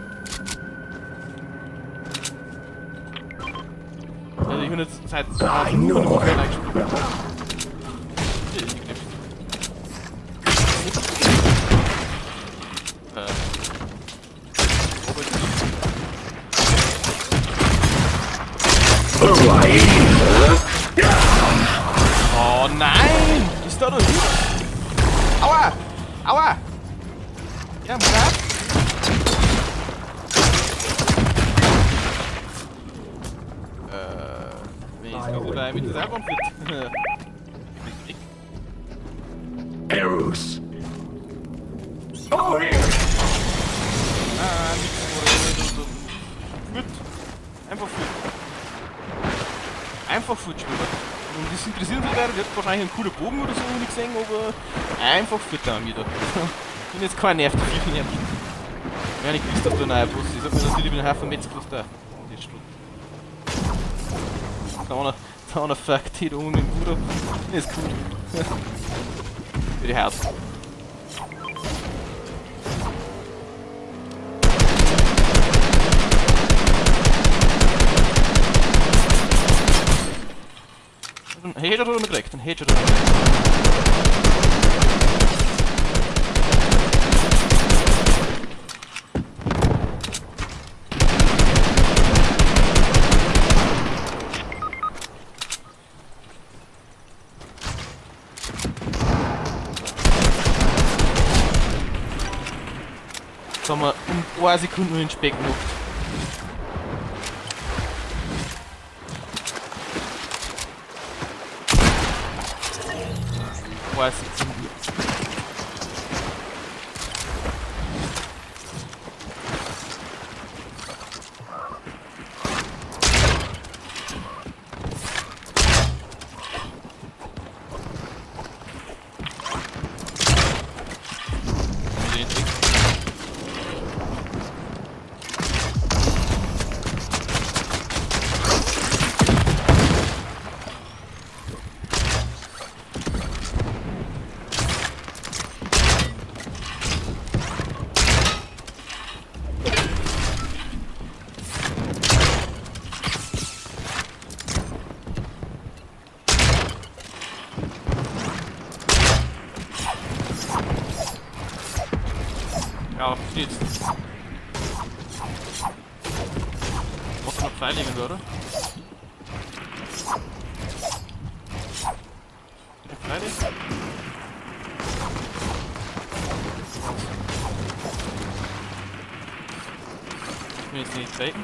Also ich bin jetzt seit nur eingespielt. Oh nein! Ist da doch nicht? Aua! Aua! Ja, Mann! Wenn ich es gut mit der Seilbahn fit. Arrows. Oh, here. Ah, nix. Gut. Einfach fit. Einfach fit spielen. Und das interessiert mich leider, wird wahrscheinlich einen coolen Bogen oder so nicht gesehen, aber einfach fit dann wieder. Ich bin jetzt kein Nerv, die viel nervt. Ja, nicht gewusst, ob der neue Boss ist. Ich hab mir natürlich einen Haufen Metzgers da. Da einer fuckt hier unten im Bruder. Das ist cool. Für die Herzen. Headshot oder gekriegt? Ein Headshot. Jetzt haben wir um 1 Sekunde nur den Speck gemacht. Weiß ich nicht. Ja, geht's. Muss noch Pfeil legen, oder? Pfeil legen? Ich will jetzt nicht zeigen.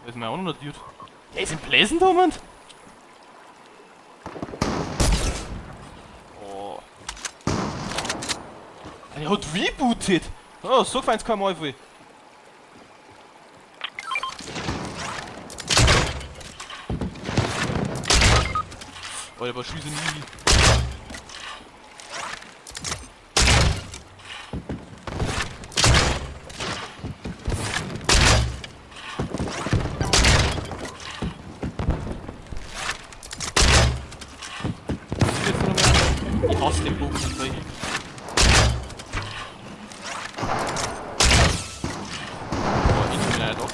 Da ist mir auch noch ein Dude. Hey, ist ein Bläsen da, Mann? Oh. Er hat rebootet! Oh, so feins kann man viel. Oh, aber schieße nie. Ich hasse den Bogen nicht solche. Oh, ich bin ja doch.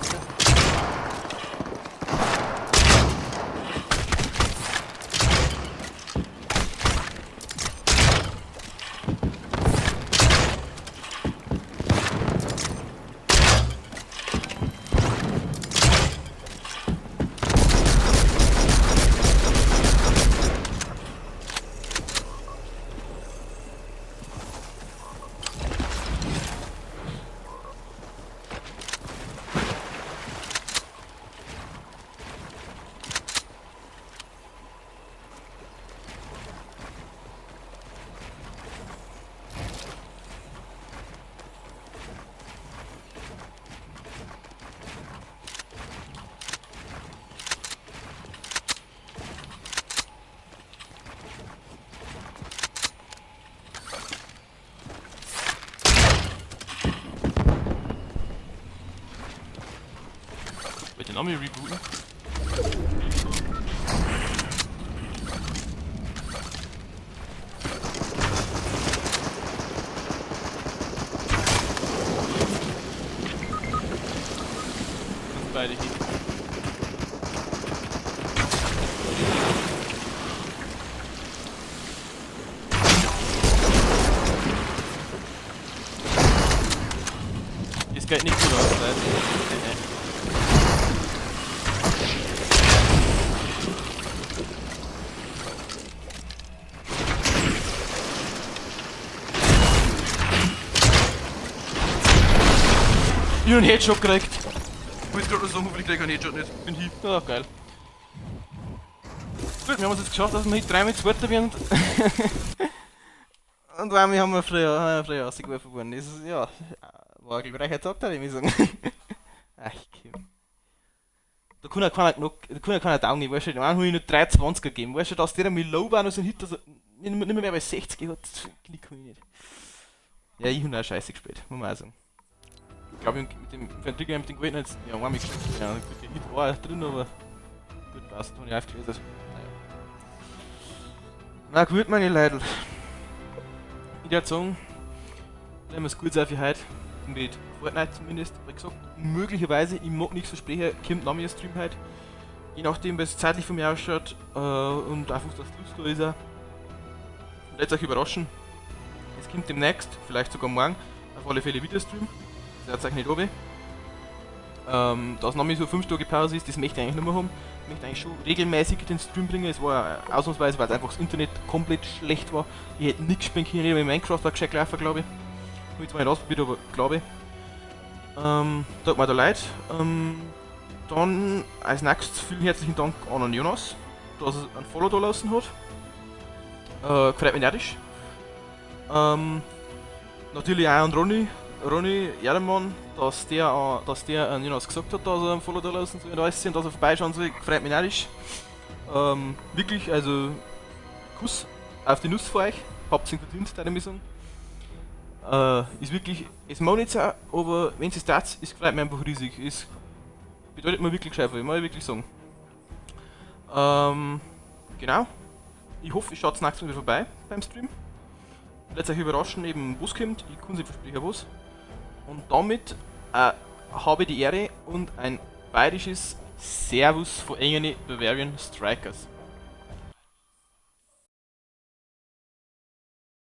Den Ami rebooten. Und beide hier. Ist geht nicht gut aus, Leute. Ich hab einen Headshot gekriegt. Ich wollte gerade sagen, hoffentlich krieg ich einen Headshot nicht. Bin hier. Ja, geil. Gut, wir haben es jetzt geschafft, dass wir hier 3 mit Zweiter werden. Und einmal haben wir früher rausgeworfen worden. Das ist, ja, war ein glorreicher Tag, da, ich muss sagen. Ach, Kim. Da kann ja keiner Daumen geben, weißt du, den einen habe ich nur 3,20 gegeben, weißt du, dass der mit Low war noch so ein Hit, also nicht mehr bei 60 hat, das kann ich nicht. Ja, ich habe auch scheiße gespielt, muss man auch sagen. Ich glaube, mit dem Trigger mit dem Gewinn jetzt, ja, war mich geschafft. Ja, gut, der Hit war drin, aber gut, passt, habe ich aufgelöst. Naja. Na gut, meine Leute. Ich würde sagen, nehmen wir es kurz auf für heute. Mit Fortnite zumindest. Wie gesagt, möglicherweise, ich mag nichts versprechen, kommt noch mehr Stream heute. Je nachdem, wie es zeitlich von mir ausschaut und einfach das Lust da ist. Lasst euch überraschen. Es kommt demnächst, vielleicht sogar morgen, auf alle Fälle wieder Stream. Das euch nicht oben. Dass noch mal so 5 Tage Pause ist, das möchte ich eigentlich nicht mehr haben. Ich möchte eigentlich schon regelmäßig den Stream bringen. Es war ausnahmsweise, weil einfach das Internet komplett schlecht war. Ich hätte nichts spielen können, ich habe Minecraft war gescheit gelaufen, glaube ich. Habe ich zwar nicht ausprobiert, aber glaube ich. Tut mir da leid. Dann als nächstes vielen herzlichen Dank an Jonas, dass er einen Follow da lassen hat. Gefreut mich narrisch. Natürlich auch an Ronny Ehrenmann, dass der an Jonas gesagt hat, dass er einen Follow da lassen soll und alles sehen, dass er vorbeischauen soll. Gefreut mich narrisch. Wirklich, also Kuss auf die Nuss für euch. Habt ihr verdient, deine Missung. Ist wirklich, es mag nicht sein, aber wenn es das ist, gefreut mich einfach riesig. Es bedeutet mir wirklich gescheit, muss ich wirklich sagen. Genau. Ich hoffe, ich schaut das nächste Mal wieder vorbei beim Stream. Lasst euch überraschen, eben was kommt. Ich kann sich versprechen, was. Und damit habe ich die Ehre und ein bayerisches Servus von engen Bavarian Strikers.